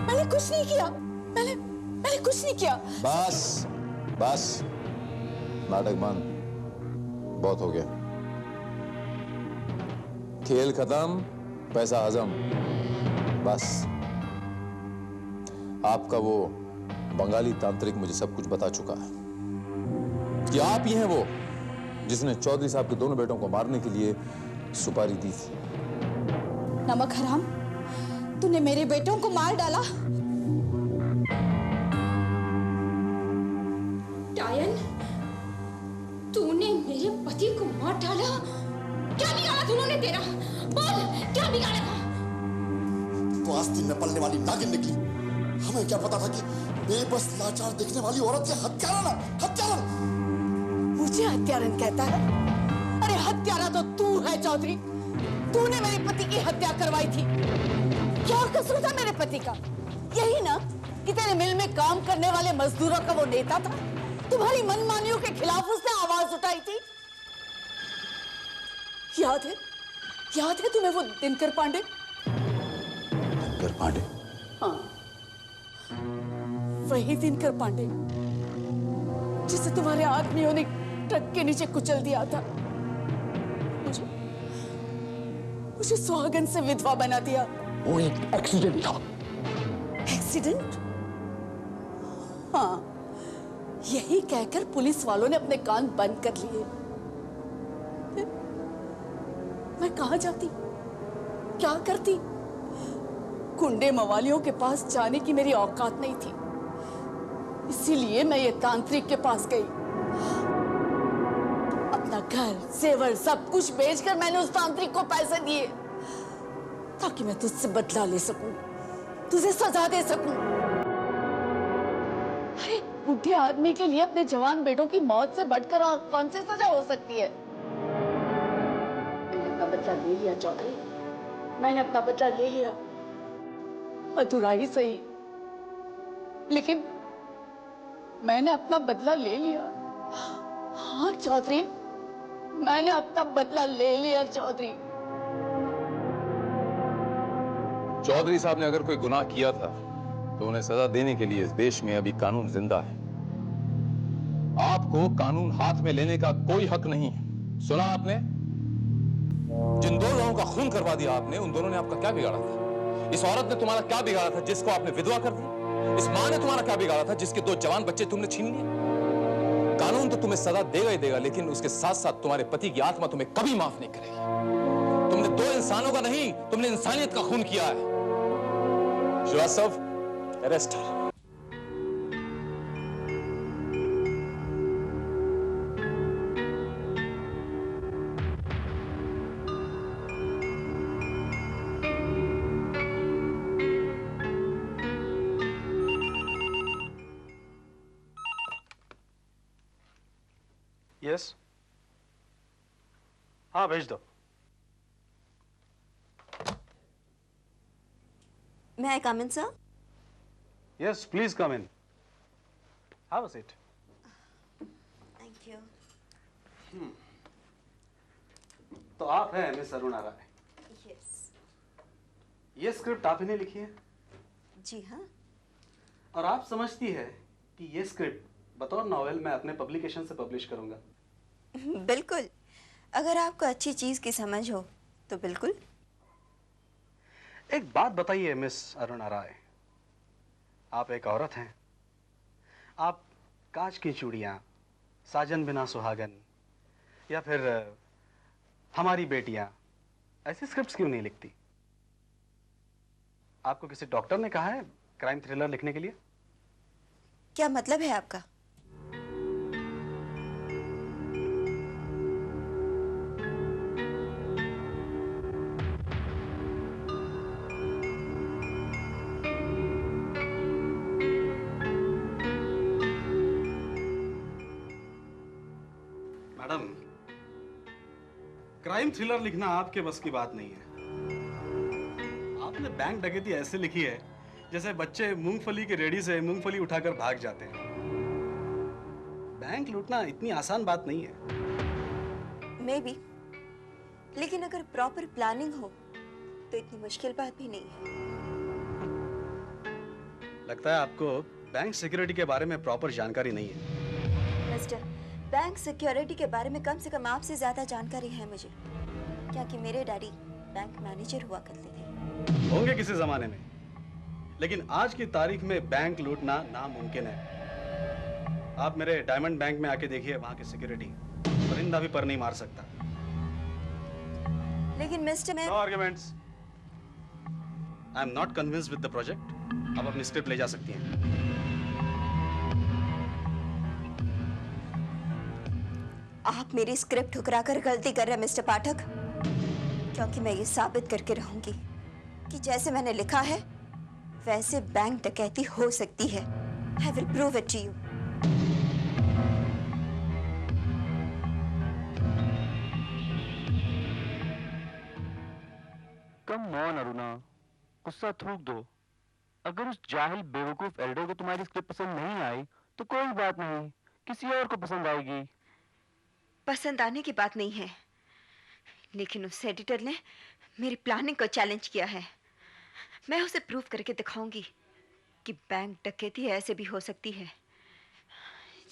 मैंने कुछ नहीं किया। मैंने कुछ नहीं किया। बस नाटक बंद, बहुत हो गया। खेल खत्म, पैसा हजम। बस आपका वो बंगाली तांत्रिक मुझे सब कुछ बता चुका है कि आप ही हैं वो जिसने चौधरी साहब के दोनों बेटों को मारने के लिए सुपारी दी थी। नमक हराम, तूने मेरे बेटों को मार डाला। डायन, तूने मेरे पति को मार डाला? क्या बिगाड़ा तूने तेरा? बोल, क्या बिगाड़ा था? तो आस्तीन में पलने वाली नागिन निकली। हमें क्या पता था कि बेबस लाचार दिखने वाली औरत ये हत्यारा। मुझे हत्यारन कहता है? अरे हत्यारा तो तू है चौधरी। तूने मेरे पति की हत्या करवाई थी। क्या कसूर था मेरे पति का? यही ना कि तेरे मिल में काम करने वाले मजदूरों का वो नेता था। तुम्हारी मनमानियों के खिलाफ उसने आवाज उठाई थी। याद है तुम्हें वो दिनकर पांडे? दिनकर पांडे? हाँ, वही दिनकर पांडे जिसे तुम्हारे आदमियों ने ट्रक के नीचे कुचल दिया था। मुझे सुहागन से विधवा बना दिया। वो एक एक्सीडेंट था। एक्सीडेंट? हाँ, यही कहकर पुलिस वालों ने अपने कान बंद कर लिए। मैं कहां जाती, क्या करती? गुंडे मवालियों के पास जाने की मेरी औकात नहीं थी, इसीलिए मैं ये तांत्रिक के पास गई। अपना घर, जेवर सब कुछ बेचकर मैंने उस तांत्रिक को पैसे दिए ताकि मैं तुझसे बदला ले सकूं, तुझे सजा दे सकूं। अरे बूढ़े आदमी के लिए अपने जवान बेटों की मौत से बढ़कर और कौन सी सजा हो सकती है? मैंने अपना बदला ले लिया चौधरी, मैंने अपना बदला ले लिया। अधूरा ही सही, लेकिन मैंने अपना बदला ले लिया। हाँ चौधरी, मैंने अपना बदला ले लिया चौधरी। चौधरी साहब ने अगर कोई गुनाह किया था तो उन्हें सजा देने के लिए इस देश में अभी कानून जिंदा है। आपको कानून हाथ में लेने का कोई हक नहीं है। सुना आपने? जिन दो लोगों का खून करवा दिया आपने, उन दोनों ने आपका क्या बिगाड़ा था? इस औरत ने तुम्हारा क्या बिगाड़ा था जिसको आपने विधवा कर दिया? इस मां ने तुम्हारा क्या बिगाड़ा था जिसके 2 जवान बच्चे तुमने छीन लिए? कानून तो तुम्हें सजा देगा ही देगा, लेकिन उसके साथ साथ तुम्हारे पति की आत्मा तुम्हें कभी माफ नहीं करेगी। तुमने 2 इंसानों का नहीं, तुमने इंसानियत का खून किया है। Srivastava, arrest her. यस, हाँ भेज दो। May I come in, sir? Yes, please come in. Have a seat. Thank you. तो आप हैं मिस अरुणा राय? Yes. ये स्क्रिप्ट आप ही ने लिखी है? जी हाँ। और आप समझती है कि ये स्क्रिप्ट बतौर नॉवेल मैं अपने पब्लिकेशन से पब्लिश करूंगा? बिल्कुल, अगर आपको अच्छी चीज की समझ हो तो बिल्कुल। एक बात बताइए मिस अरुणा राय, आप एक औरत हैं, आप कांच की चूड़ियां, साजन बिना सुहागन या फिर हमारी बेटियां, ऐसी स्क्रिप्ट्स क्यों नहीं लिखती? आपको किसी डॉक्टर ने कहा है क्राइम थ्रिलर लिखने के लिए? क्या मतलब है आपका? मैडम, क्राइम थ्रिलर लिखना आपके बस की बात नहीं है। आपने बैंक डकैती ऐसे लिखी है जैसे बच्चे मूंगफली की रेडी से मूंगफली उठाकर भाग जाते हैं। बैंक लूटना इतनी आसान बात नहीं है। मे बी, लेकिन अगर प्रॉपर प्लानिंग हो तो इतनी मुश्किल बात भी नहीं है। लगता है आपको बैंक सिक्योरिटी के बारे में प्रॉपर जानकारी नहीं है। मिस्टर, बैंक सिक्योरिटी के बारे में कम से कम आपसे ज्यादा जानकारी है मुझे, क्योंकि मेरे डैडी बैंक मैनेजर हुआ करते थे। होंगे किसी जमाने में, लेकिन आज की तारीख में बैंक लूटना नामुमकिन है। आप मेरे डायमंड बैंक में आके देखिए, वहां की सिक्योरिटी परिंदा भी पर नहीं मार सकता। लेकिन मिस्टर, मैं no arguments. I am not convinced with the project. आप अपनी स्क्रिप्ट ले जा सकती हैं। आप मेरी स्क्रिप्ट ठुकराकर गलती कर रहे हैं मिस्टर पाठक, क्योंकि मैं ये साबित करके रहूंगी कि जैसे मैंने लिखा है वैसे बैंक डकैती हो सकती है। I will prove it to you. Come on Aruna, गुस्सा थूक दो। अगर उस जाहिल बेवकूफ एडिटर को तुम्हारी स्क्रिप्ट पसंद नहीं आई तो कोई बात नहीं, किसी और को पसंद आएगी। पसंद आने की बात नहीं है, लेकिन उस एडिटर ने मेरी प्लानिंग को चैलेंज किया है। मैं उसे प्रूव करके दिखाऊंगी कि बैंक डकैती ऐसे भी हो सकती है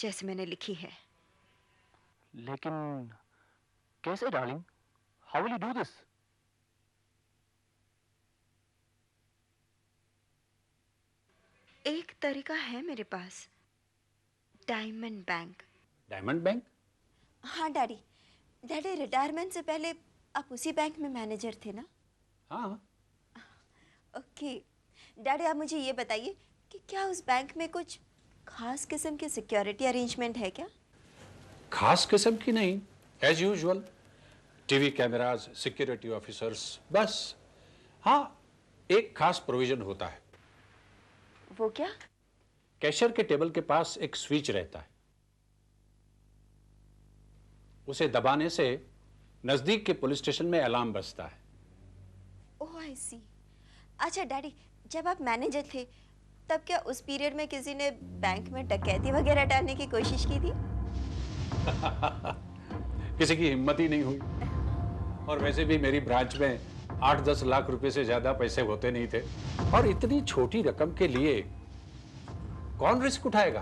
जैसे मैंने लिखी है। लेकिन कैसे darling? How will you do this? एक तरीका है मेरे पास, डायमंड बैंक। Diamond bank? हाँ डैडी, डैडी रिटायरमेंट से पहले आप उसी बैंक में मैनेजर थे ना? हाँ। ओके डैडी, आप मुझे ये बताइए कि क्या उस बैंक में कुछ खास किस्म की सिक्योरिटी अरेंजमेंट है क्या? खास किस्म की नहीं, as usual, TV cameras, security officers, बस। हाँ, एक खास प्रोविजन होता है। वो क्या? कैशियर के टेबल के पास एक स्विच रहता है, उसे दबाने से नजदीक के पुलिस स्टेशन में अलार्म बजता है। ओह आई सी। अच्छा डैडी, जब आप मैनेजर थे तब क्या उस पीरियड में किसी ने बैंक में डकैती वगैरह डालने की कोशिश की थी? किसी की हिम्मत ही नहीं हुई। और वैसे भी मेरी ब्रांच में 8-10 लाख रुपए से ज्यादा पैसे होते नहीं थे, और इतनी छोटी रकम के लिए कौन रिस्क उठाएगा?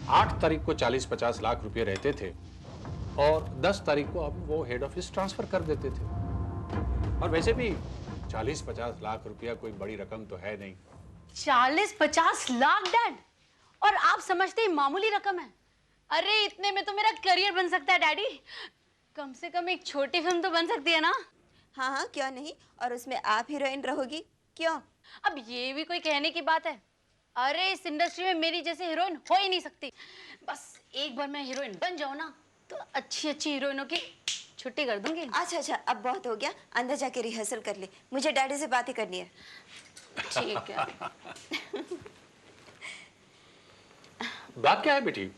8 तारीख को 40-50 लाख रुपए रहते थे, और 10 तारीख को हम वो हेड ऑफिस ट्रांसफर कर देते थे। और वैसे भी 40-50 लाख रुपया कोई बड़ी रकम तो है नहीं। 40-50 लाख डैड, और आप समझते ही मामूली रकम है। अरे इतने में तो मेरा करियर बन सकता है डैडी। कम से कम एक छोटी फिल्म तो बन सकती है ना? हाँ हाँ, क्यों नहीं। और उसमें आप हीरोइन रहोगी, क्यों? अब ये भी कोई कहने की बात है? अरे इस इंडस्ट्री में मेरी जैसे हीरोइन हो ही नहीं सकती। बस एक बार मैं हीरोइन बन जाऊँ ना, तो अच्छी अच्छी हीरोइनों की छुट्टी कर दूंगी। अच्छा अच्छा, अब बहुत हो गया, अंदर जाके रिहर्सल कर ले, मुझे डैडी से बातें करनी है। ठीक है। बात क्या है बेटी?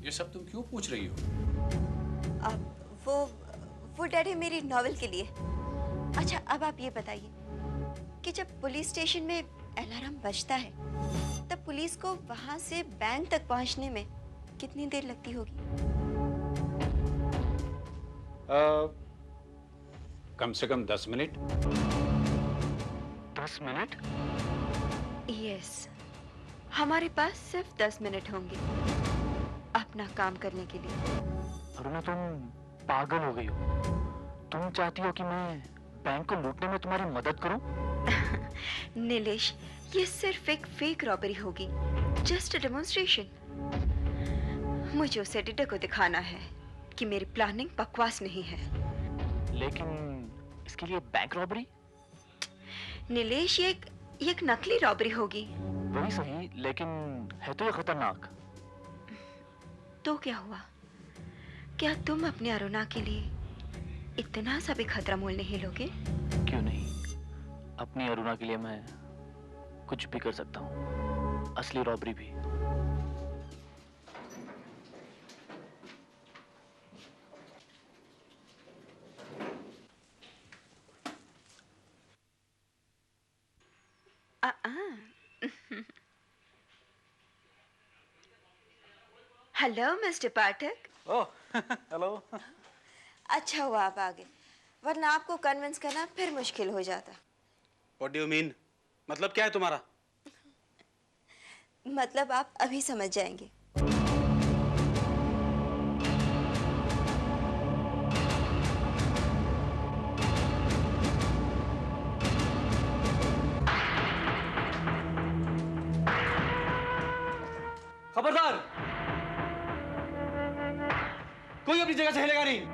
ये सब तुम क्यों पूछ रही हो? वो डैडी मेरी नॉवेल के लिए। अच्छा अब आप ये बताइए कि जब पुलिस स्टेशन में अलार्म बजता है तब पुलिस को वहां से बैंक तक पहुंचने में कितनी देर लगती होगी? कम से कम 10 मिनट। 10 मिनट? यस, हमारे पास सिर्फ 10 मिनट होंगे अपना काम करने के लिए। अरुणा तुम पागल हो गई हो। तुम चाहती हो कि मैं बैंक को लूटने में तुम्हारी मदद करूं? नीलेश, ये सिर्फ एक फेक रॉबरी होगी, जस्ट अ डेमोन्स्ट्रेशन। मुझे उस एडिटर को दिखाना है कि मेरी प्लानिंग बकवास नहीं है। लेकिन इसके लिए बैंक रॉबरी? नीलेश, ये एक नकली रॉबरी होगी। वही सही, लेकिन है तो ये खतरनाक। तो क्या हुआ? क्या तुम अपने अरुणा के लिए इतना सा भी खतरा मोल नहीं लोगे? क्यों नहीं, अपनी अरुणा के लिए मैं कुछ भी कर सकता हूँ, असली रॉबरी भी। Hello mister Pathak. Oh hello. अच्छा हुआ आप आ गए, वरना आपको कन्विंस करना फिर मुश्किल हो जाता। What do you mean? मतलब क्या है तुम्हारा? मतलब आप अभी समझ जाएंगे। खबरदार, कोई अपनी जगह से हिलेगा नहीं।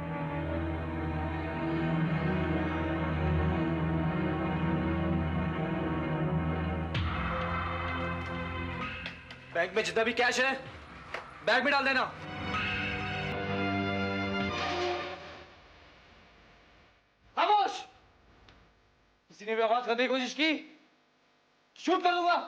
बैंक में जितना भी कैश है बैग में डाल देना। खामोश! किसी ने भी आवाज करने की कोशिश की, शूट कर दूंगा।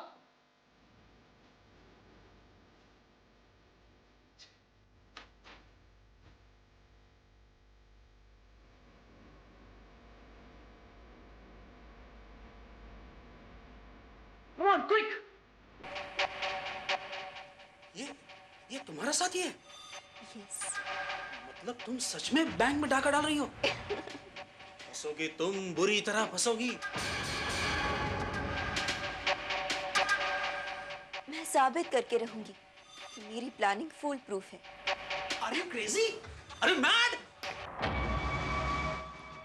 Come on, quick! ये तुम्हारा साथी है? Yes. मतलब तुम सच में बैंक में डाका डाल रही हो? फंसोगी तुम, बुरी तरह फंसोगी। मैं साबित करके रहूंगी कि मेरी प्लानिंग फुल प्रूफ है। Are you crazy? Are you mad?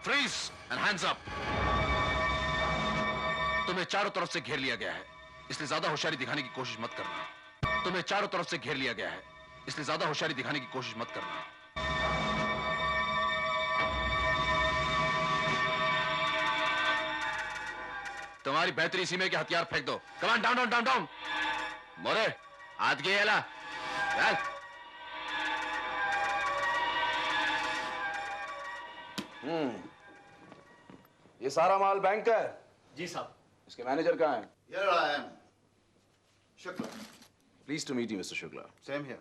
Freeze and hands up. तुम्हें चारों तरफ से घेर लिया गया है, इसलिए ज्यादा होशियारी दिखाने की कोशिश मत करना। तुम्हें चारों तरफ से घेर लिया गया है, इसलिए ज्यादा होशियारी दिखाने की कोशिश मत करना। तुम्हारी बेहतरी इसी में कि हथियार फेंक दो। Come on, down down down down. मोरे हाथ के एला चल। ये सारा माल बैंक का है? जी साहब। इसके मैनेजर कहाँ हैं? Here I am. Shukla. Pleased to meet you, Mr. Shukla. Same here.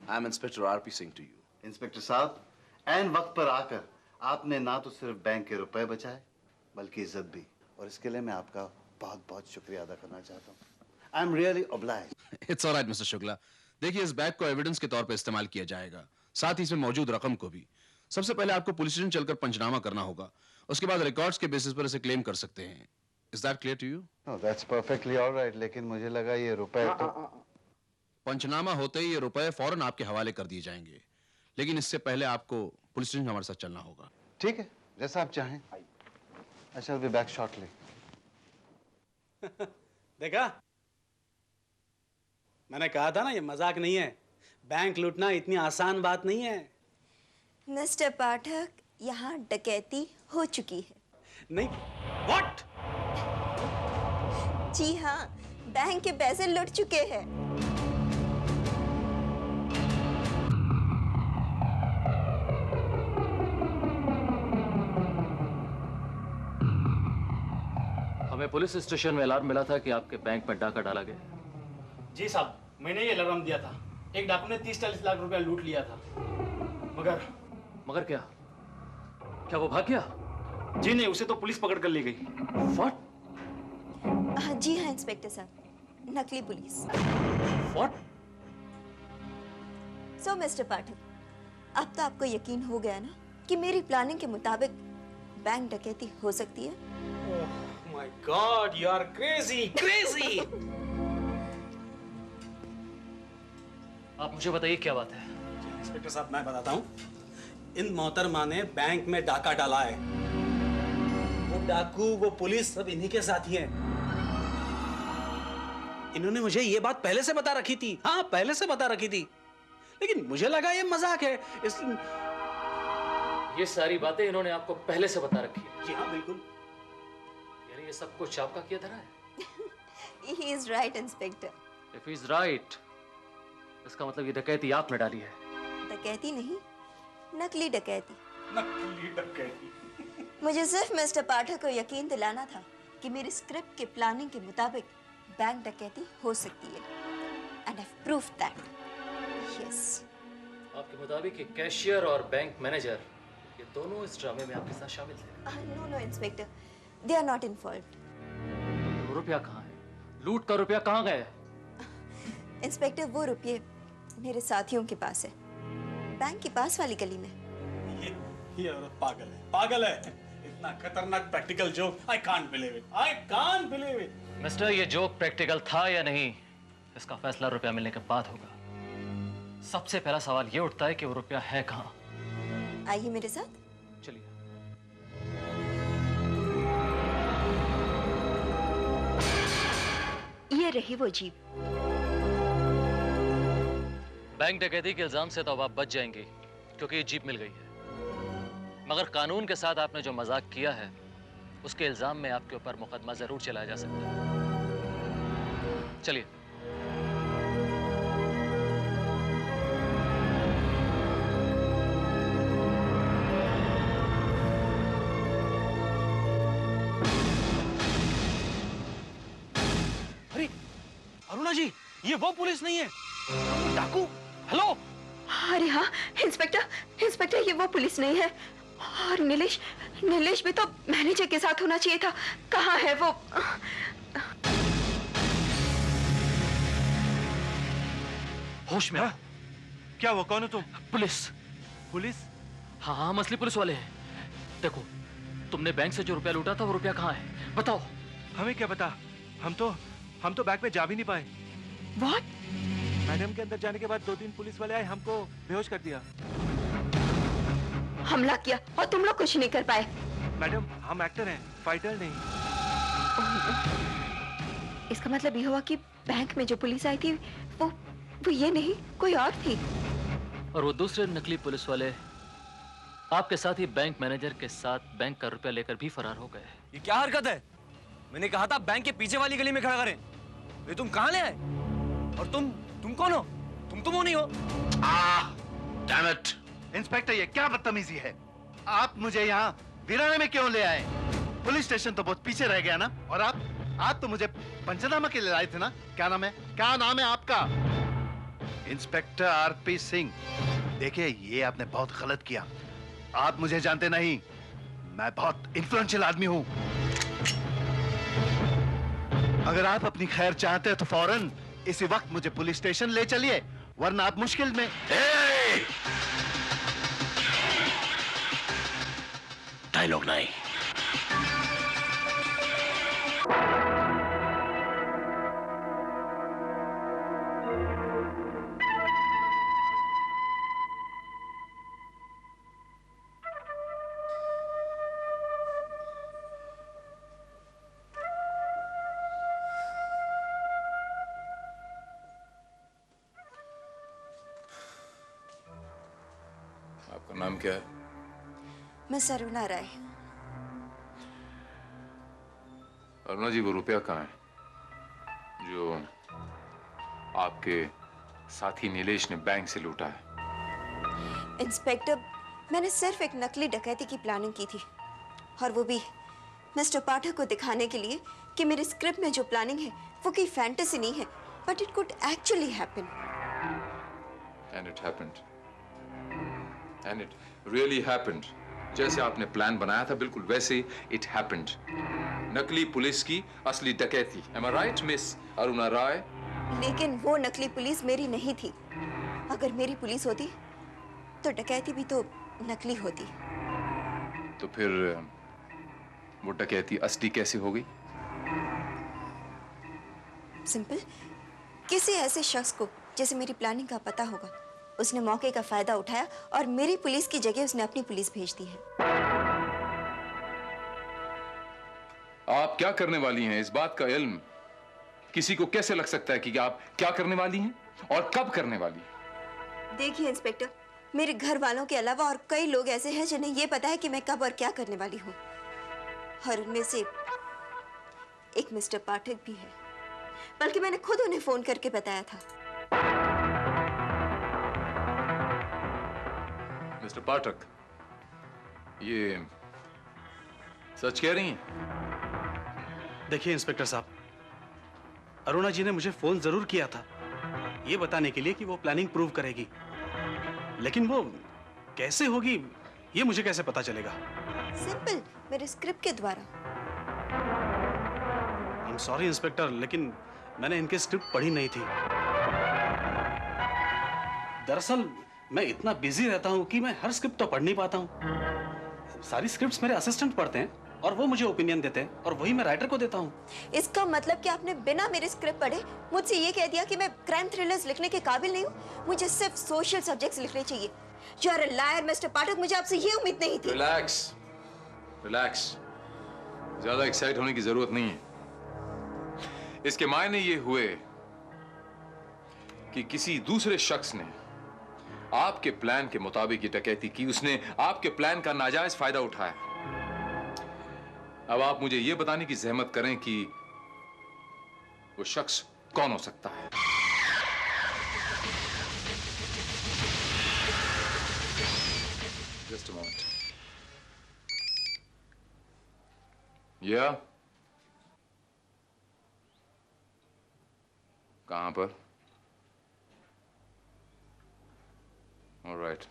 I'm Inspector R.P. Singh to you. Inspector साहब, ऐन वक्त पर आकर आपने ना तो सिर्फ बैंक के रुपए बचाए बल्कि इज्जत भी, और इसके लिए मैं आपका बहुत बहुत शुक्रिया अदा करना चाहता हूँ। I am really obliged. It's all right, Mr. Shukla. देखिए, इस बैग को एविडेंस के तौर पर इस्तेमाल किया जाएगा, साथ ही इसमें मौजूद रकम को भी। सबसे पहले आपको पुलिस स्टेशन चलकर पंचनामा करना होगा, उसके बाद रिकॉर्ड्स के बेसिस पर इसे क्लेम कर सकते हैं। Is that clear to you? No, that's perfectly all right. लेकिन मुझे लगा ये रुपए तो पंचनामा होते ही ये रुपए फौरन आपके हवाले कर दिए जाएंगे, लेकिन इससे पहले आपको पुलिस स्टेशन हमारे साथ चलना होगा। ठीक है, जैसा आप चाहें। I shall be back shortly. देखा, मैंने कहा था ना ये मजाक नहीं है। बैंक लूटना इतनी आसान बात नहीं है। मिस्टर पाठक, यहाँ डकैती हो चुकी है। नहीं, व्हाट? जी हाँ, बैंक के पैसे लुट चुके हैं। हमें पुलिस स्टेशन में अलार्म मिला था कि आपके बैंक में डाका डाला गया। जी साहब, मैंने ये अलार्म दिया था। एक डाकू ने 30-40 लाख रुपया लूट लिया था। मगर क्या? क्या वो भाग गया? जी नहीं, उसे तो पुलिस पकड़ कर ले गई। What? जी हाँ इंस्पेक्टर साहब, नकली पुलिस। What? सो मिस्टर पाठक, अब तो आपको यकीन हो गया ना कि मेरी प्लानिंग के मुताबिक बैंक डकैती हो सकती है। My God, you are crazy, crazy! आप मुझे बताइए क्या बात है? इंस्पेक्टर साहब, मैं बताता हूँ। इन मोहतरमा ने बैंक में डाका डाला है। वो डाकू, वो पुलिस सब इन्हीं के साथी हैं। इन्होंने मुझे ये बात पहले से बता रखी थी। हाँ, पहले से बता रखी थी, लेकिन मुझे लगा ये मजाक है। ये सारी बातें इन्होंने आपको पहले से बता रखी है? जी हाँ, बिल्कुल। यानी ये सब कुछ आपका किया धरा है? He is right, inspector. If he is right, इसका मतलब ये डकैती आपने डाली है। डकैती नहीं, नकली डकैती। नकली डकैती। मुझे सिर्फ मिस्टर पाठक को यकीन दिलाना था कि मेरी स्क्रिप्ट के प्लानिंग के मुताबिक बैंक डकैती हो सकती है। And I've proved that. Yes. आपके मुताबिक ये कैशियर और बैंक मैनेजर, ये दोनों इस ड्रामे में आपके साथ शामिल थे? No, inspector, they are not involved. तो रुपया कहाँ है? लूट का रुपया कहाँ गया? इंस्पेक्टर, वो रुपये मेरे साथियों के पास है, बैंक के पास वाली गली में। ये औरत पागल है, पागल है। इतना खतरनाक practical joke, I can't believe it, I can't believe it. Mister, ये जोक प्रैक्टिकल था या नहीं, इसका फैसला रुपया मिलने के बाद होगा। सबसे पहला सवाल ये उठता है कि वो रुपया है कहाँ? आइए मेरे साथ। चलिए। ये रही वो जीप। बैंक डकैती के इल्जाम से तो अब आप बच जाएंगे, क्योंकि ये जीप मिल गई है। मगर कानून के साथ आपने जो मजाक किया है, उसके इल्जाम में आपके ऊपर मुकदमा जरूर चलाया जा सकता है। चलिए। अरे अरुणा जी, ये वो पुलिस नहीं है, डाकू। हेलो। अरे हाँ इंस्पेक्टर, इंस्पेक्टर, ये वो पुलिस नहीं है। और नीलेश, नीलेश भी तो मैनेजर के साथ होना चाहिए था। कहाँ है वो? होश में। क्या वो? कौन हो तुम? पुलिस। पुलिस? हाँ हाँ, मसली पुलिस वाले हैं। देखो, तुमने बैंक से जो रुपया लूटा था वो रुपया कहाँ है? बताओ। हमें क्या पता, हम तो बैंक में जा भी नहीं पाए। What? मैडम के अंदर जाने के बाद 2-3 पुलिस वाले आए, हमको बेहोश कर दिया। हमला किया और तुम लोग कुछ नहीं कर पाए। मैडम, हम एक्टर हैं, फाइटर नहीं। इसका मतलब ये हुआ कि बैंक में जो पुलिस आई थी वो ये नहीं, कोई और थी। और वो दूसरे नकली पुलिस वाले आपके साथ ही बैंक मैनेजर के साथ बैंक का रुपया लेकर भी फरार हो गए। ये क्या हरकत है? मैंने कहा था बैंक के पीछे वाली गली में खड़ा करें। ये तुम कहाँ ले आए? और तुम कौन हो? तुम वो नहीं हो? Damn it! इंस्पेक्टर, ये क्या बदतमीजी है? आप मुझे यहाँ वीराने में क्यों ले आए? पुलिस स्टेशन तो बहुत पीछे रह गया ना। और आप तो मुझे पंचनामा के लिए लाए थे ना। क्या नाम है? क्या नाम है आपका? Inspector RP Singh. देखिए, ये आपने बहुत गलत किया। आप मुझे जानते नहीं, मैं बहुत इन्फ्लुएंशियल आदमी हूँ। अगर आप अपनी खैर चाहते हैं तो फौरन इसी वक्त मुझे पुलिस स्टेशन ले चलिए, वरना आप मुश्किल में। डायलॉग नहीं। आपका नाम क्या है? मिस अरुणा राय। अरुणा जी, वो रुपया कहाँ है जो आपके साथी नीलेश ने बैंक से लूटा है? इंस्पेक्टर, मैंने सिर्फ एक नकली डकैती की प्लानिंग की थी, और वो भी मिस्टर पाठक को दिखाने के लिए कि मेरे स्क्रिप्ट में जो प्लानिंग है वो कोई फैंटेसी नहीं है, but it could actually happen. And it happened. And it really happened. जैसे आपने प्लान बनाया था बिल्कुल वैसे it happened. नकली पुलिस की असली डकैती। Am I right, miss Aruna Rai? लेकिन वो नकली पुलिस मेरी नहीं थी। अगर मेरी पुलिस होती तो डकैती भी तो नकली होती। तो फिर वो डकैती असली कैसे हो गई? सिंपल, किसी ऐसे शख्स को जैसे मेरी प्लानिंग का पता होगा, उसने मौके का फायदा उठाया और मेरी पुलिस की जगह उसने अपनी पुलिस भेज दी है। आप क्या करने वाली हैं, इस बात का इल्म किसी को कैसे लग सकता है कि आप क्या करने वाली हैं और कब करने वाली हैं? देखिए इंस्पेक्टर, मेरे घर वालों के अलावा और कई लोग ऐसे हैं जिन्हें यह पता है कि मैं कब और क्या करने वाली हूँ, और उनमें से एक मिस्टर पाठक भी है। बल्कि मैंने खुद उन्हें फोन करके बताया था। मिस्टर पाठक, ये सच कह रही हैं? देखिए इंस्पेक्टर साहब, अरुणा जी ने मुझे फोन जरूर किया था ये बताने के लिए कि वो प्लानिंग प्रूव करेगी, लेकिन वो कैसे होगी ये मुझे कैसे पता चलेगा? सिंपल, मेरे स्क्रिप्ट के द्वारा। आई एम सॉरी इंस्पेक्टर, लेकिन मैंने इनके स्क्रिप्ट पढ़ी नहीं थी। दरअसल मैं इतना बिजी रहता हूं कि मैं हर स्क्रिप्ट तो पढ़ नहीं पाता हूं। सारी स्क्रिप्ट्स मेरे असिस्टेंट पढ़ते हैं और वो मुझे ओपिनियन देते हैं और वही मैं राइटर को देता हूं। इसका मतलब कि आपने बिना मेरे स्क्रिप्ट पढ़े मुझसे ये कह दिया कि मैं क्राइम थ्रिलर्स लिखने के काबिल नहीं हूं, मुझे सिर्फ सोशल सब्जेक्ट्स लिखने चाहिए। You are a liar mister Pathak, मुझे आपसे ये उम्मीद नहीं थी। रिलैक्स, रिलैक्स, ज्यादा एक्साइट होने की जरूरत नहीं है। इसके मायने ये हुए कि किसी दूसरे शख्स ने आपके प्लान के मुताबिक ये डकैती की, उसने आपके प्लान का नाजायज फायदा उठाया। अब आप मुझे यह बताने की जहमत करें कि वो शख्स कौन हो सकता है। Just a moment. या कहां पर? ऑलराइट,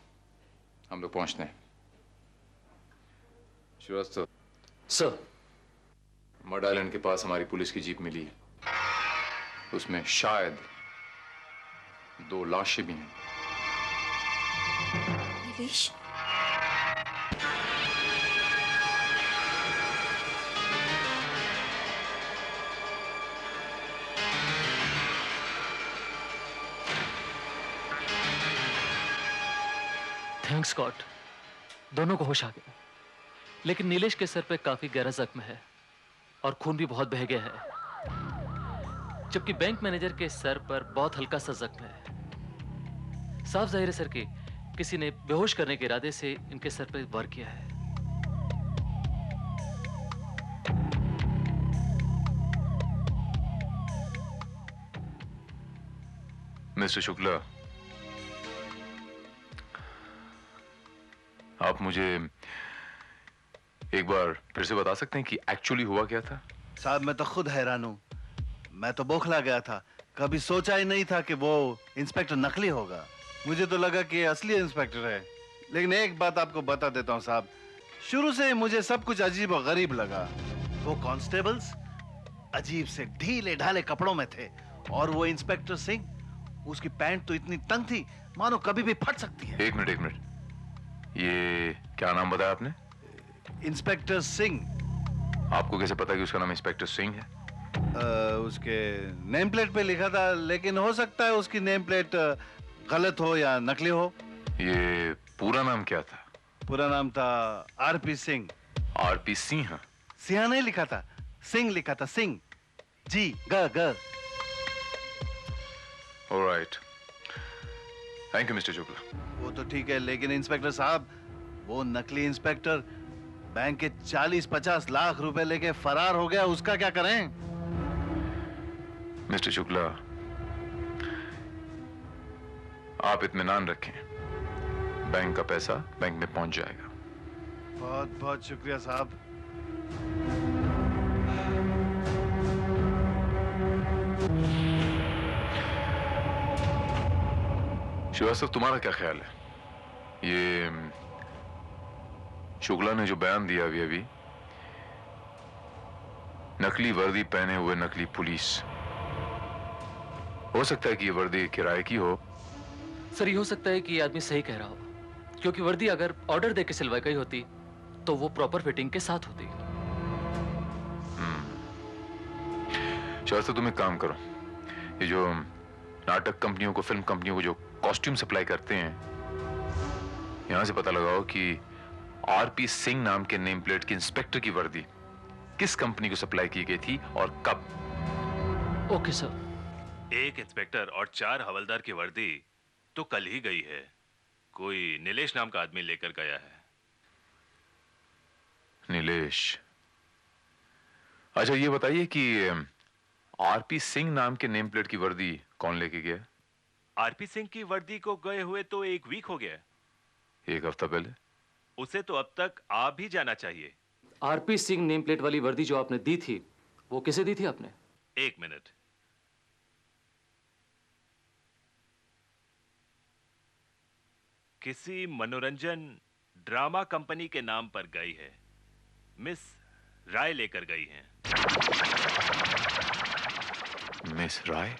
हम लोग पहुंचते हैं। श्रीवास्तव सर, मड आइलैंड के पास हमारी पुलिस की जीप मिली है, उसमें शायद 2 लाशें भी हैं। नीलेश, थैंक्स गॉड, दोनों को होश आ गया। लेकिन नीलेश के सर पे काफी गहरा जख्म है और खून भी बहुत बह गया है, जबकि बैंक मैनेजर के सर पर बहुत हल्का सा जख्म है। साफ जाहिर है सर कि किसी ने बेहोश करने के इरादे से इनके सर पर वार किया है। मिस्टर शुक्ला, आप मुझे एक बार फिर से बता सकते हैं कि एक्चुअली हुआ क्या था? साहब, मैं तो खुद हैरान हूं। मैं तो बौखला गया था, कभी सोचा ही नहीं था कि वो इंस्पेक्टर नकली होगा। मुझे तो लगा कि असली इंस्पेक्टर है। लेकिन एक बात आपको बता देता हूं साहब, शुरू से ही मुझे सब कुछ अजीब और गरीब लगा। वो कांस्टेबल्स अजीब से ढीले ढाले कपड़ों में थे, और वो इंस्पेक्टर सिंह, उसकी पैंट तो इतनी तंग थी मानो कभी भी फट सकती है। एक मिनट, ये क्या नाम बताया आपने? इंस्पेक्टर सिंह। आपको कैसे पता कि उसका नाम इंस्पेक्टर सिंह है? उसके नेम प्लेट पे लिखा था, लेकिन हो सकता है उसकी नेम प्लेट गलत हो या नकली हो। ये पूरा नाम क्या था? पूरा नाम था आरपी सिंह। आरपी सिंह? सिंह नहीं लिखा था, सिंह लिखा था, सिंह जी ग। Alright, thank you mister Shukla. वो तो ठीक है, लेकिन इंस्पेक्टर साहब, वो नकली इंस्पेक्टर बैंक के 40-50 लाख रुपए लेके फरार हो गया, उसका क्या करें? मिस्टर शुक्ला, आप इत्मीनान रखें, बैंक का पैसा बैंक में पहुंच जाएगा। बहुत बहुत शुक्रिया साहब। श्रीवास्तव, तुम्हारा क्या ख्याल है? ये शुक्ला ने जो बयान दिया अभी नकली वर्दी पहने हुए नकली पुलिस, हो सकता है कि ये वर्दी किराए की हो। सर, ये हो सकता है कि ये आदमी सही कह रहा हो, क्योंकि वर्दी अगर ऑर्डर देके सिलवाई गई होती तो वो प्रॉपर फिटिंग के साथ होती। श्रीवास्तव, तुम एक काम करो, ये जो नाटक कंपनियों को, फिल्म कंपनियों को जो कॉस्ट्यूम सप्लाई करते हैं, यहां से पता लगाओ कि आरपी सिंह नाम के नेम प्लेट की इंस्पेक्टर की वर्दी किस कंपनी को सप्लाई की गई थी और कब। Okay sir. एक इंस्पेक्टर और 4 हवलदार की वर्दी तो कल ही गई है, कोई नीलेश नाम का आदमी लेकर गया है। नीलेश? अच्छा, ये बताइए कि आरपी सिंह नाम के नेम प्लेट की वर्दी कौन लेके गया? आरपी सिंह की वर्दी को गए हुए तो 1 वीक हो गया। 1 हफ्ता पहले? उसे तो अब तक आप भी जाना चाहिए। आरपी सिंह नेम प्लेट वाली वर्दी जो आपने दी थी, वो किसे दी थी आपने? 1 मिनट। किसी मनोरंजन ड्रामा कंपनी के नाम पर गई है। मिस राय लेकर गई हैं। मिस राय?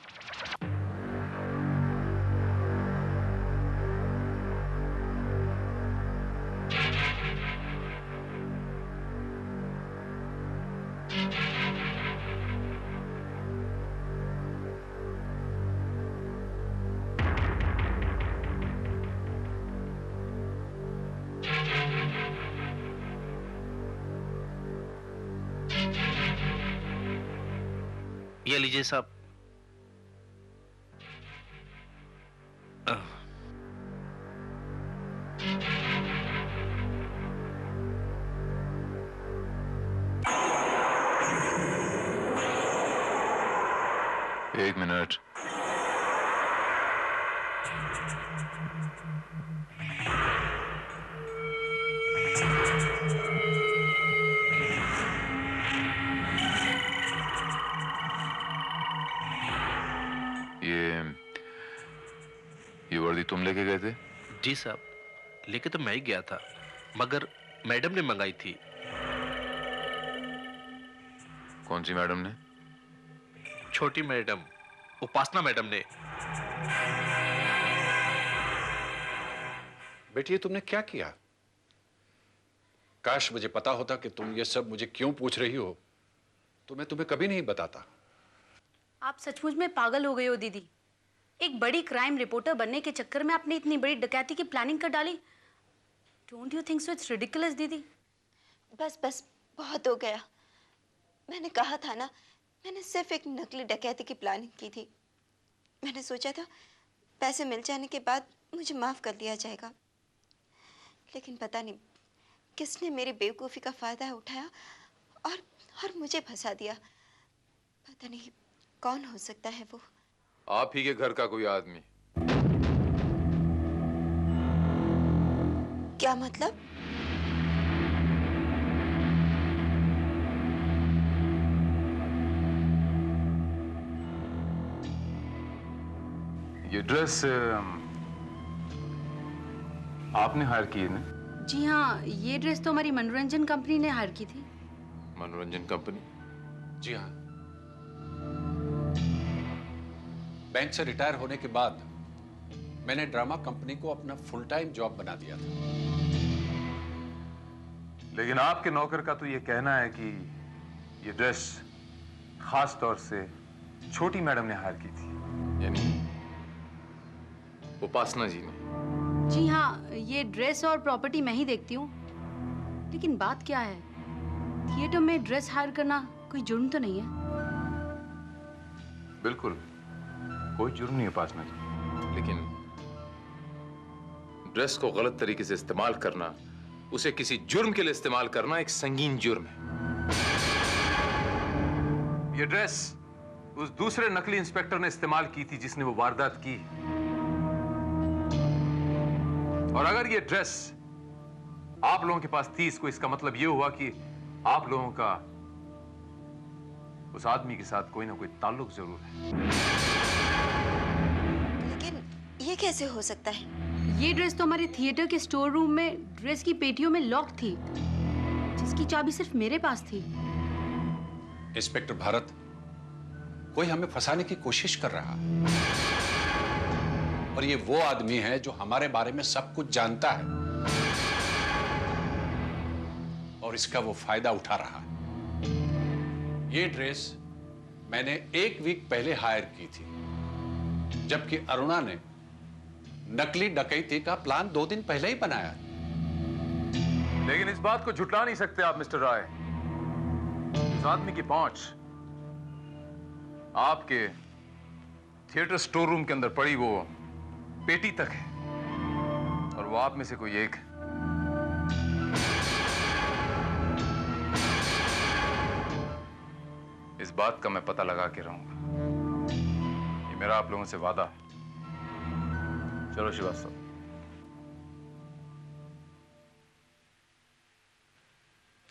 ये लीजिए साहब। एक मिनट। ये वर्दी तुम लेके गए थे? जी साहब, लेके तो मैं ही गया था, मगर मैडम ने मंगाई थी। कौन सी मैडम ने? छोटी मैडम, उपासना मैडम ने। बेटी, ये तुमने क्या किया? काश मुझे पता होता कि तुम ये सब मुझे क्यों पूछ रही हो, तो मैं तुम्हें कभी नहीं बताता। आप सचमुच में पागल हो गए हो दीदी। एक बड़ी क्राइम रिपोर्टर बनने के चक्कर में आपने इतनी बड़ी डकैती की प्लानिंग कर डाली। Don't you think so it's ridiculous दीदी? बस बस, बहुत हो गया। मैंने कहा था ना, मैंने सिर्फ एक नकली डकैती की प्लानिंग की थी। मैंने सोचा था पैसे मिल जाने के बाद मुझे माफ़ कर दिया जाएगा, लेकिन पता नहीं किसने मेरी बेवकूफ़ी का फ़ायदा उठाया और मुझे फंसा दिया। पता नहीं कौन हो सकता है वो। आप ही के घर का कोई आदमी? क्या मतलब? ये ड्रेस आपने हायर की है ना? जी हाँ, ये ड्रेस तो हमारी मनोरंजन कंपनी ने हायर की थी। मनोरंजन कंपनी? जी हाँ। बैंक से रिटायर होने के बाद मैंने ड्रामा कंपनी को अपना फुल टाइम जॉब बना दिया था। लेकिन आपके नौकर का तो ये कहना है कि ये ड्रेस खास तौर से छोटी मैडम ने हायर की थी, यानी उपासना जी ने। जी हाँ, ये ड्रेस और प्रॉपर्टी मैं ही देखती हूँ। लेकिन बात क्या है, थिएटर में ड्रेस हायर करना कोई जुर्म तो नहीं है? बिल्कुल कोई जुर्म नहीं है उपासना जी, लेकिन ड्रेस को गलत तरीके से इस्तेमाल करना, उसे किसी जुर्म के लिए इस्तेमाल करना एक संगीन जुर्म है। ये ड्रेस उस दूसरे नकली इंस्पेक्टर ने इस्तेमाल की थी जिसने वो वारदात की। और अगर ये ड्रेस आप लोगों के पास थी, इसको इसका मतलब ये हुआ कि आप लोगों का उस आदमी के साथ कोई ना कोई ताल्लुक जरूर है। लेकिन ये कैसे हो सकता है? ये ड्रेस तो हमारे थिएटर के स्टोर रूम में ड्रेस की पेटियों में लॉक थी, जिसकी चाबी सिर्फ मेरे पास थी। इंस्पेक्टर भारत, कोई हमें फंसाने की कोशिश कर रहा है। और ये वो आदमी है जो हमारे बारे में सब कुछ जानता है और इसका वो फायदा उठा रहा है। ये ड्रेस मैंने 1 वीक पहले हायर की थी, जबकि अरुणा ने नकली डकैती का प्लान 2 दिन पहले ही बनाया। लेकिन इस बात को झुटला नहीं सकते आप मिस्टर राय। इस आदमी की पहुंच आपके थिएटर स्टोर रूम के अंदर पड़ी वो पेटी तक है, और वो आप में से कोई एक। इस बात का मैं पता लगा के रहूंगा। ये मेरा आप लोगों से वादा है। चलो श्रीवास्तव।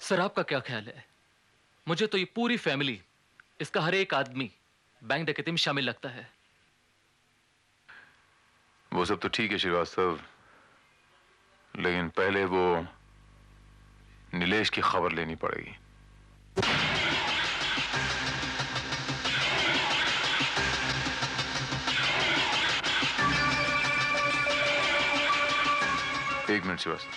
सर, आपका क्या ख्याल है? मुझे तो ये पूरी फैमिली, इसका हर एक आदमी बैंक डकैती में शामिल लगता है। वो सब तो ठीक है श्रीवास्तव, लेकिन पहले वो नीलेश की खबर लेनी पड़ेगी। एक मिनट श्रीवास्तव।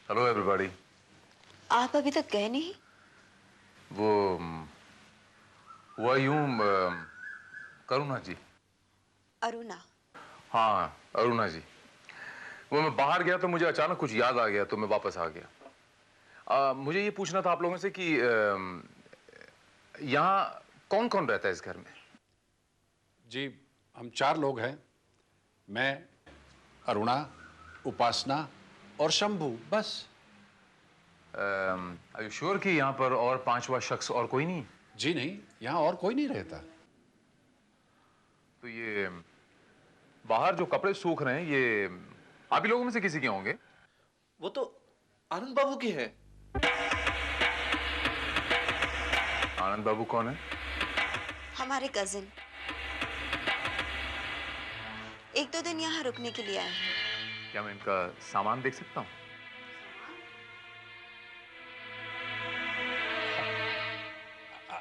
Hello everybody. आप अभी तक गए नहीं? वो हुआ यूं, करुणा जी। अरुणा? हाँ अरुणा जी। वो मैं बाहर गया तो मुझे अचानक कुछ याद आ गया तो मैं वापस आ गया। मुझे ये पूछना था आप लोगों से कि यहाँ कौन कौन रहता है इस घर में? जी, हम 4 लोग हैं। मैं, अरुणा, उपासना और शंभू, बस। आर यू श्योर कि यहाँ पर और 5वां शख्स और कोई नहीं? जी नहीं, यहाँ और कोई नहीं रहता। तो ये बाहर जो कपड़े सूख रहे हैं ये आप ही लोगों में से किसी के होंगे? वो तो आनंद बाबू की है। आनंद बाबू कौन है? हमारे कजिन। 1-2 दिन यहाँ रुकने के लिए आए हैं। क्या मैं इनका सामान देख सकता हूँ?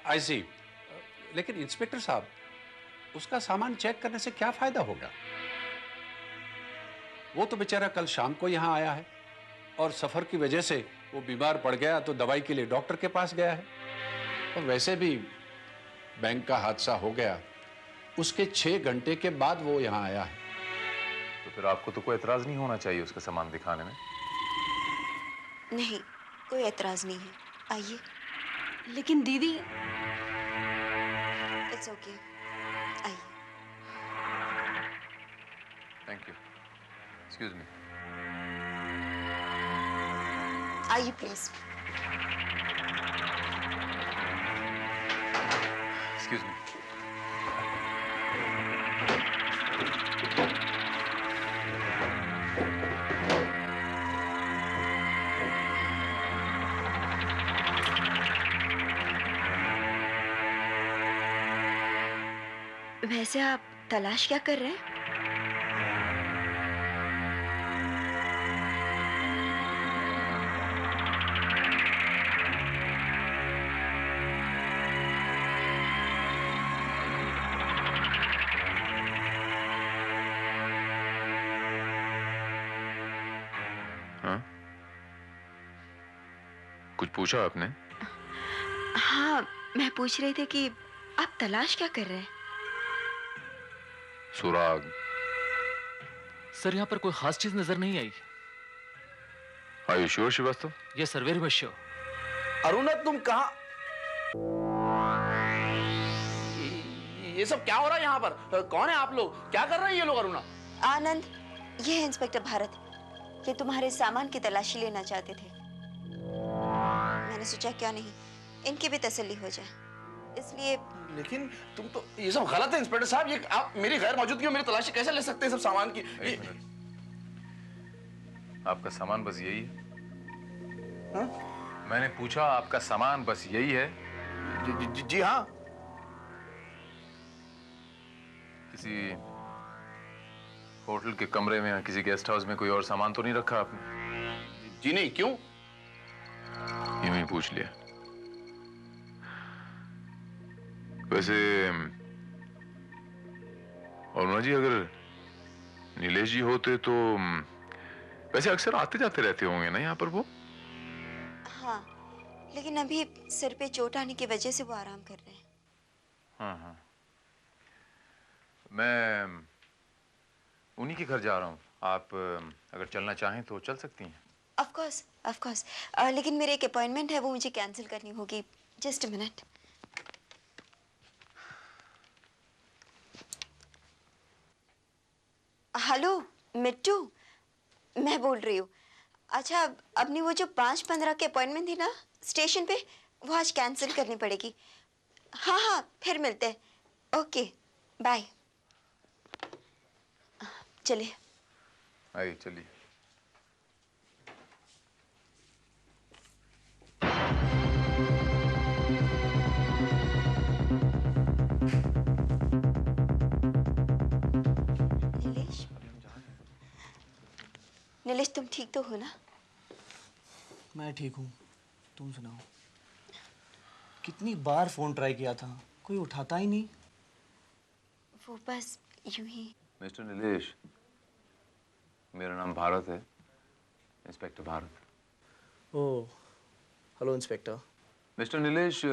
आई सी। लेकिन इंस्पेक्टर साहब, उसका सामान चेक करने से क्या फायदा होगा? वो तो बेचारा कल शाम को यहाँ आया है और सफर की वजह से वो बीमार पड़ गया तो दवाई के लिए डॉक्टर के पास गया है। और वैसे भी बैंक का हादसा हो गया, उसके 6 घंटे के बाद वो यहाँ आया है। तो फिर आपको तो कोई एतराज नहीं होना चाहिए उसका सामान दिखाने में? नहीं, कोई एतराज नहीं है। आइए। लेकिन दीदी। इट्स ओके, आइए। Thank you. Excuse me. आइए प्लीज। Excuse me. वैसे आप तलाश क्या कर रहे हैं? हाँ? कुछ पूछा आपने? हाँ, मैं पूछ रही थी कि आप तलाश क्या कर रहे हैं? सुराग। सर यहाँ पर कोई खास चीज नजर नहीं आई। Are you sure, Srivastava? Yes sir, very much sure. Aruna तुम कहाँ? ये सब क्या हो रहा है यहाँ पर? कौन है आप लोग? क्या कर रहे हैं ये लोग? अरुणा, आनंद, ये है इंस्पेक्टर भारत। ये तुम्हारे सामान की तलाशी लेना चाहते थे। मैंने सोचा क्यों नहीं इनकी भी तसल्ली हो जाए, इसलिए। लेकिन तुम तो, ये सब गलत है इंस्पेक्टर साहब। ये आप मेरी गैर मौजूदगी में मेरी तलाशी कैसे ले सकते हैं सब सामान की? आपका सामान बस यही है? हाँ? मैंने पूछा, आपका सामान बस यही है? जी हाँ। किसी होटल के कमरे में या किसी गेस्ट हाउस में कोई और सामान तो नहीं रखा आपने? जी नहीं, क्यों? यूं ही पूछ लिया। वैसे अरुणा जी, अगर नीलेश जी होते तो वैसे अक्सर आते जाते रहते होंगे ना यहाँ पर वो? हाँ, लेकिन अभी सिर पे चोट आने की वजह से वो आराम कर रहे हैं। हाँ हाँ, मैं उन्हीं के घर जा रहा हूँ। आप अगर चलना चाहें तो चल सकती हैं। Of course, of course. लेकिन मेरे एक अपॉइंटमेंट है, वो मुझे कैंसिल करनी होगी। Just a minute. हेलो मिट्टू, मैं बोल रही हूँ। अच्छा, अपनी वो जो 5:15 की अपॉइंटमेंट थी ना स्टेशन पे, वो आज कैंसिल करनी पड़ेगी। हाँ हाँ, फिर मिलते हैं। Okay, bye. चलिए। आइए, चलिए। नीलेश, तुम ठीक तो हो ना? मैं ठीक हूँ, तुम सुनाओ। कितनी बार फोन ट्राई किया था, कोई उठाता ही नहीं। वो बस यूं ही। मिस्टर नीलेश, मेरा नाम भारत है, इंस्पेक्टर भारत। ओह, हेलो इंस्पेक्टर। मिस्टर नीलेश,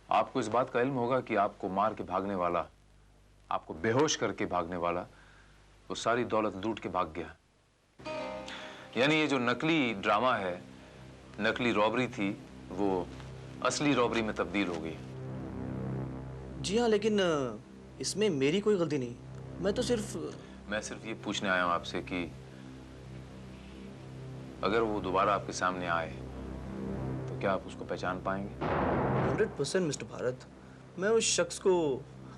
आपको इस बात का इल्म होगा कि आपको मार के भागने वाला, आपको बेहोश करके भागने वाला, वो सारी दौलत लूट के भाग गया। यानी ये जो नकली ड्रामा है, नकली रॉबरी थी, वो असली रॉबरी में तब्दील हो गई। जी हाँ, लेकिन इसमें मेरी कोई गलती नहीं। मैं सिर्फ ये पूछने आया हूं आपसे कि अगर वो दोबारा आपके सामने आए तो क्या आप उसको पहचान पाएंगे? 100% मिस्टर भारत, मैं उस शख्स को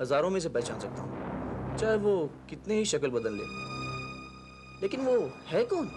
हजारों में से पहचान सकता हूँ, चाहे वो कितने ही शक्ल बदल ले। लेकिन वो है कौन?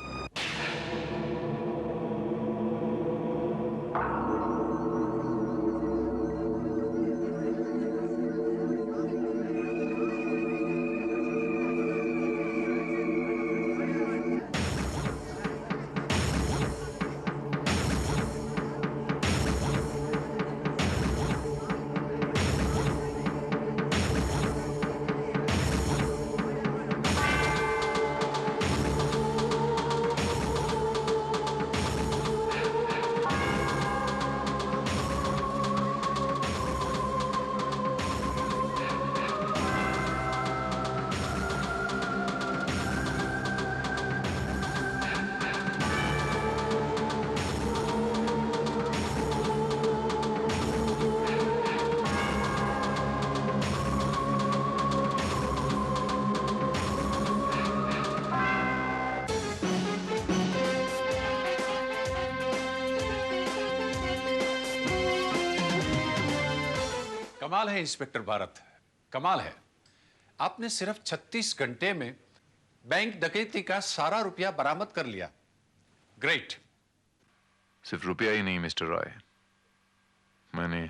कमाल है इंस्पेक्टर भारत, कमाल है। आपने सिर्फ 36 घंटे में बैंक डकैती का सारा रुपया बरामद कर लिया। ग्रेट। सिर्फ रुपया ही नहीं मिस्टर रॉय, मैंने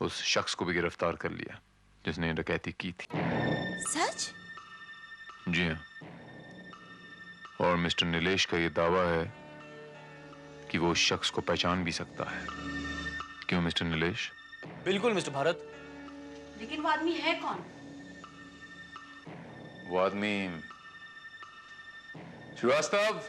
उस शख्स को भी गिरफ्तार कर लिया जिसने डकैती की थी। सच? जी हाँ। और मिस्टर नीलेश का यह दावा है कि वो उस शख्स को पहचान भी सकता है। क्यों मिस्टर नीलेश? बिल्कुल मिस्टर भारत। लेकिन वो आदमी है कौन? वो आदमी श्रीवास्तव।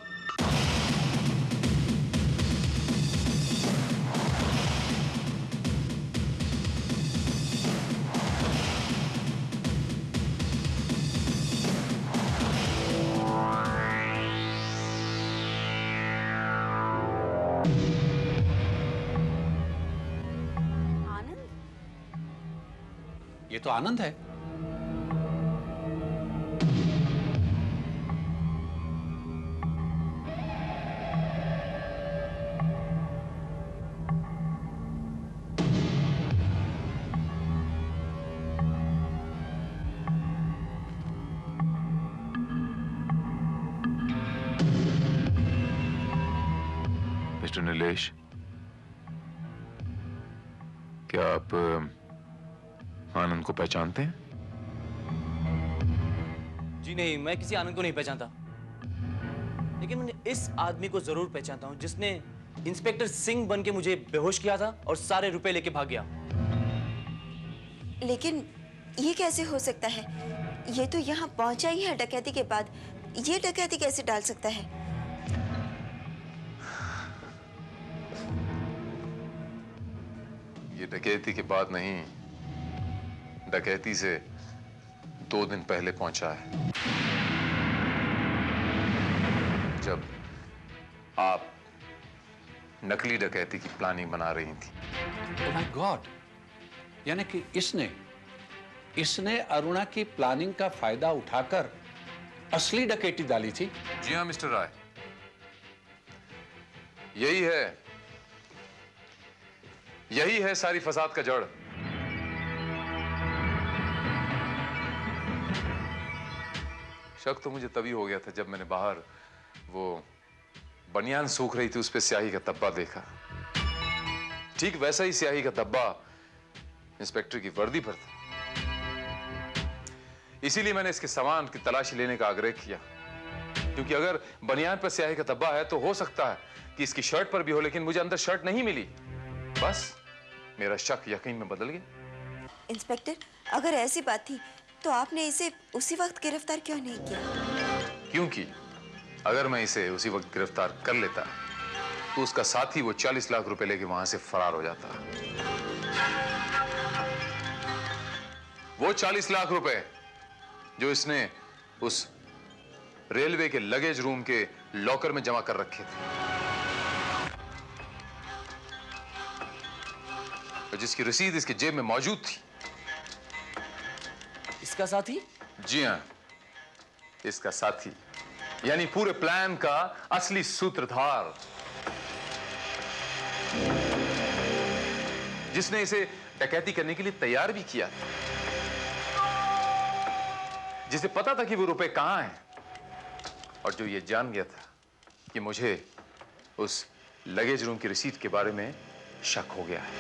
आनंद? ये तो आनंद है। मिस्टर नीलेश, क्या आप आनंद को पहचानते हैं? जी नहीं, मैं किसी आनंद को नहीं पहचानता, लेकिन मैं इस आदमी को जरूर पहचानता हूं जिसने इंस्पेक्टर सिंह बन के मुझे बेहोश किया था और सारे रुपए लेके भाग गया। लेकिन ये कैसे हो सकता है? ये तो यहाँ पहुंचा ही है डकैती के बाद। ये डकैती कैसे डाल सकता है? ये डकैती के बाद नहीं, डकैती से 2 दिन पहले पहुंचा है, जब आप नकली डकैती की प्लानिंग बना रही थी। Oh my God! यानी कि इसने अरुणा की प्लानिंग का फायदा उठाकर असली डकैती डाली थी। जी हाँ मिस्टर राय, यही है सारी फसाद का जड़। शक तो मुझे तभी हो गया था जब मैंने बाहर वो बनियान सूख रही थी, उस पे स्याही का धब्बा देखा। ठीक वैसा ही स्याही का धब्बा इंस्पेक्टर की वर्दी पर था। इसीलिए मैंने इसके सामान की तलाशी लेने का आग्रह किया, क्योंकि अगर बनियान पर स्याही का धब्बा है तो हो सकता है कि इसकी शर्ट पर भी हो, लेकिन मुझे अंदर शर्ट नहीं मिली। बस मेरा शक यकीन में बदल गया। इंस्पेक्टर, अगर ऐसी बात थी तो आपने इसे उसी वक्त गिरफ्तार क्यों नहीं किया? क्योंकि अगर मैं इसे उसी वक्त गिरफ्तार कर लेता तो उसका साथी वो 40 लाख रुपए लेके वहां से फरार हो जाता। वो 40 लाख रुपए जो इसने उस रेलवे के लगेज रूम के लॉकर में जमा कर रखे थे, और जिसकी रसीद इसके जेब में मौजूद थी। इसका साथी? जी हां, इसका साथी, यानी पूरे प्लान का असली सूत्रधार, जिसने इसे डकैती करने के लिए तैयार भी किया, जिसे पता था कि वो रुपए कहां हैं, और जो ये जान गया था कि मुझे उस लगेज रूम की रसीद के बारे में शक हो गया है।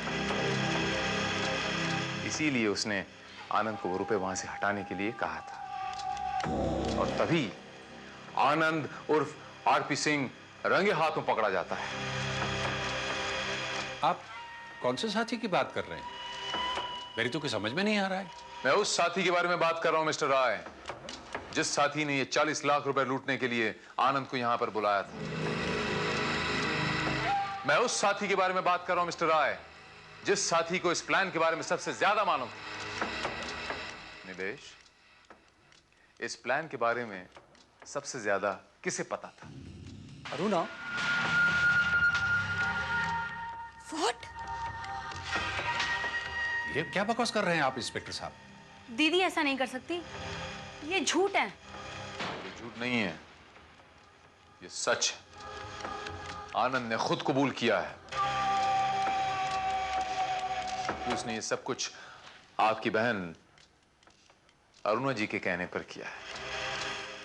इसीलिए उसने आनंद को वो रुपए वहां से हटाने के लिए कहा था, और तभी आनंद उर्फ आरपी सिंह रंगे हाथों पकड़ा जाता है। आप कौन से साथी की बात कर रहे हैं? मेरी तो कुछ समझ में नहीं आ रहा है। मैं उस साथी के बारे में बात कर रहा हूं मिस्टर राय, जिस साथी ने ये 40 लाख रुपए लूटने के लिए आनंद को यहां पर बुलाया था। मैं उस साथी के बारे में बात कर रहा हूं मिस्टर राय, जिस साथी को इस प्लान के बारे में सबसे ज्यादा मालूम था। नीलेश, इस प्लान के बारे में सबसे ज्यादा किसे पता था? अरुणा। What? ये क्या बकवास कर रहे हैं आप इंस्पेक्टर साहब? दीदी ऐसा नहीं कर सकती, ये झूठ है। ये झूठ नहीं है, ये सच है। आनंद ने खुद कबूल किया है कि उसने ये सब कुछ आपकी बहन अरुणा जी के कहने पर किया है।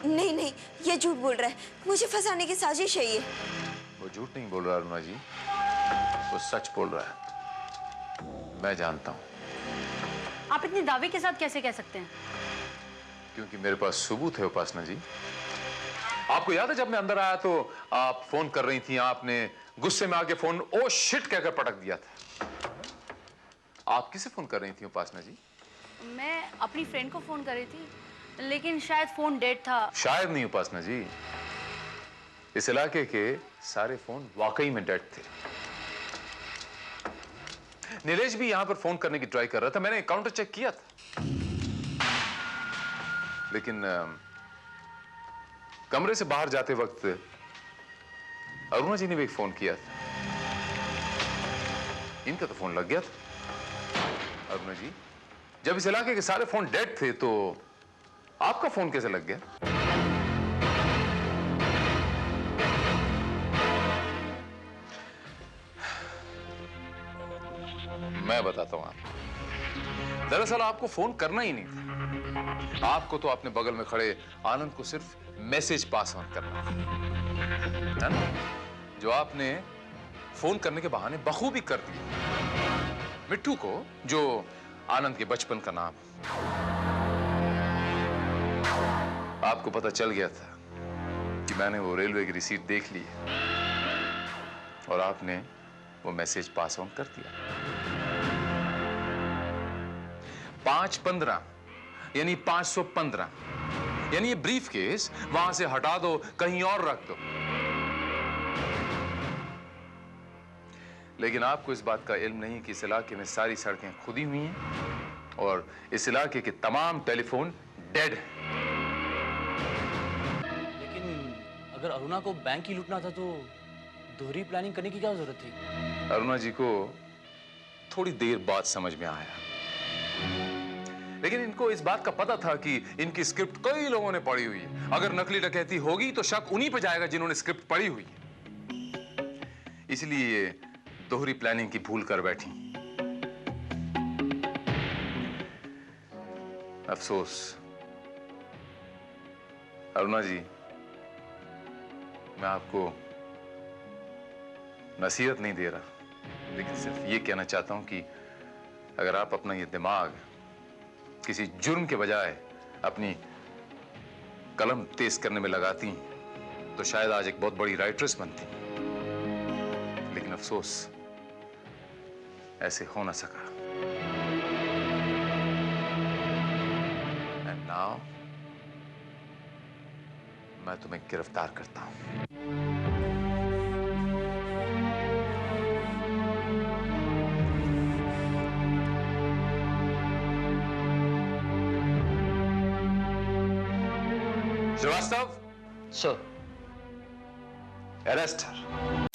नहीं नहीं, ये झूठ बोल रहा है, मुझे फंसाने की साजिश है ये। वो झूठ नहीं बोल रहा अरुणा जी, वो सच बोल रहा है। मैं जानता हूं। आप इतने दावे के साथ कैसे कह सकते हैं? क्योंकि मेरे पास सबूत है उपासना जी। आपको याद है जब मैं अंदर आया तो आप फोन कर रही थी, आपने गुस्से में आके फोन ओ शिट कहकर पटक दिया था। आप किसे फोन कर रही थी उपासना जी? मैं अपनी फ्रेंड को फोन कर रही थी, लेकिन शायद फोन डेड था। शायद नहीं उपासना जी, इस इलाके के सारे फोन वाकई में डेड थे। नीलेश भी यहां पर फोन करने की ट्राई कर रहा था, मैंने काउंटर चेक किया था, लेकिन कमरे से बाहर जाते वक्त अरुणा जी ने भी एक फोन किया था। इनका तो फोन लग गया था। अरुणा जी, जब इस इलाके के सारे फोन डेड थे तो आपका फोन कैसे लग गया? मैं बताता हूं आपको। दरअसल आपको फोन करना ही नहीं था। आपको तो अपने बगल में खड़े आनंद को सिर्फ मैसेज पास ऑन करना था, है ना? जो आपने फोन करने के बहाने बखूबी कर दिया मिट्टू को, जो आनंद के बचपन का नाम। आपको पता चल गया था कि मैंने वो रेलवे की रिसीट देख ली और आपने वो मैसेज पास ऑन कर दिया। 515 यानी 515 यानी ये ब्रीफ केस वहां से हटा दो, कहीं और रख दो। लेकिन आपको इस बात का इल्म नहीं कि इस इलाके में सारी सड़कें खुदी हुई हैं और इस इलाके के तमाम टेलीफोन डेड हैं। लेकिन अगर अरुणा को बैंक ही लूटना था तो दोहरी प्लानिंग करने की क्या जरूरत थी? अरुणा जी को थोड़ी देर बाद समझ में आया, लेकिन इनको इस बात का पता था कि इनकी स्क्रिप्ट कई लोगों ने पढ़ी हुई है। अगर नकली डकैती होगी तो शक उन्हीं पर जाएगा जिन्होंने स्क्रिप्ट पढ़ी हुई है। इसलिए ये दोहरी प्लानिंग की भूल कर बैठी। अफसोस अरुणा जी, मैं आपको नसीहत नहीं दे रहा, लेकिन सिर्फ ये कहना चाहता हूं कि अगर आप अपना ये दिमाग किसी जुर्म के बजाय अपनी कलम तेज करने में लगाती तो शायद आज एक बहुत बड़ी राइटरेस बनती। लेकिन अफसोस ऐसे हो ना सका। एंड नाउ मैं तुम्हें गिरफ्तार करता हूं। श्रीवास्तव, सर, अरेस्ट हर।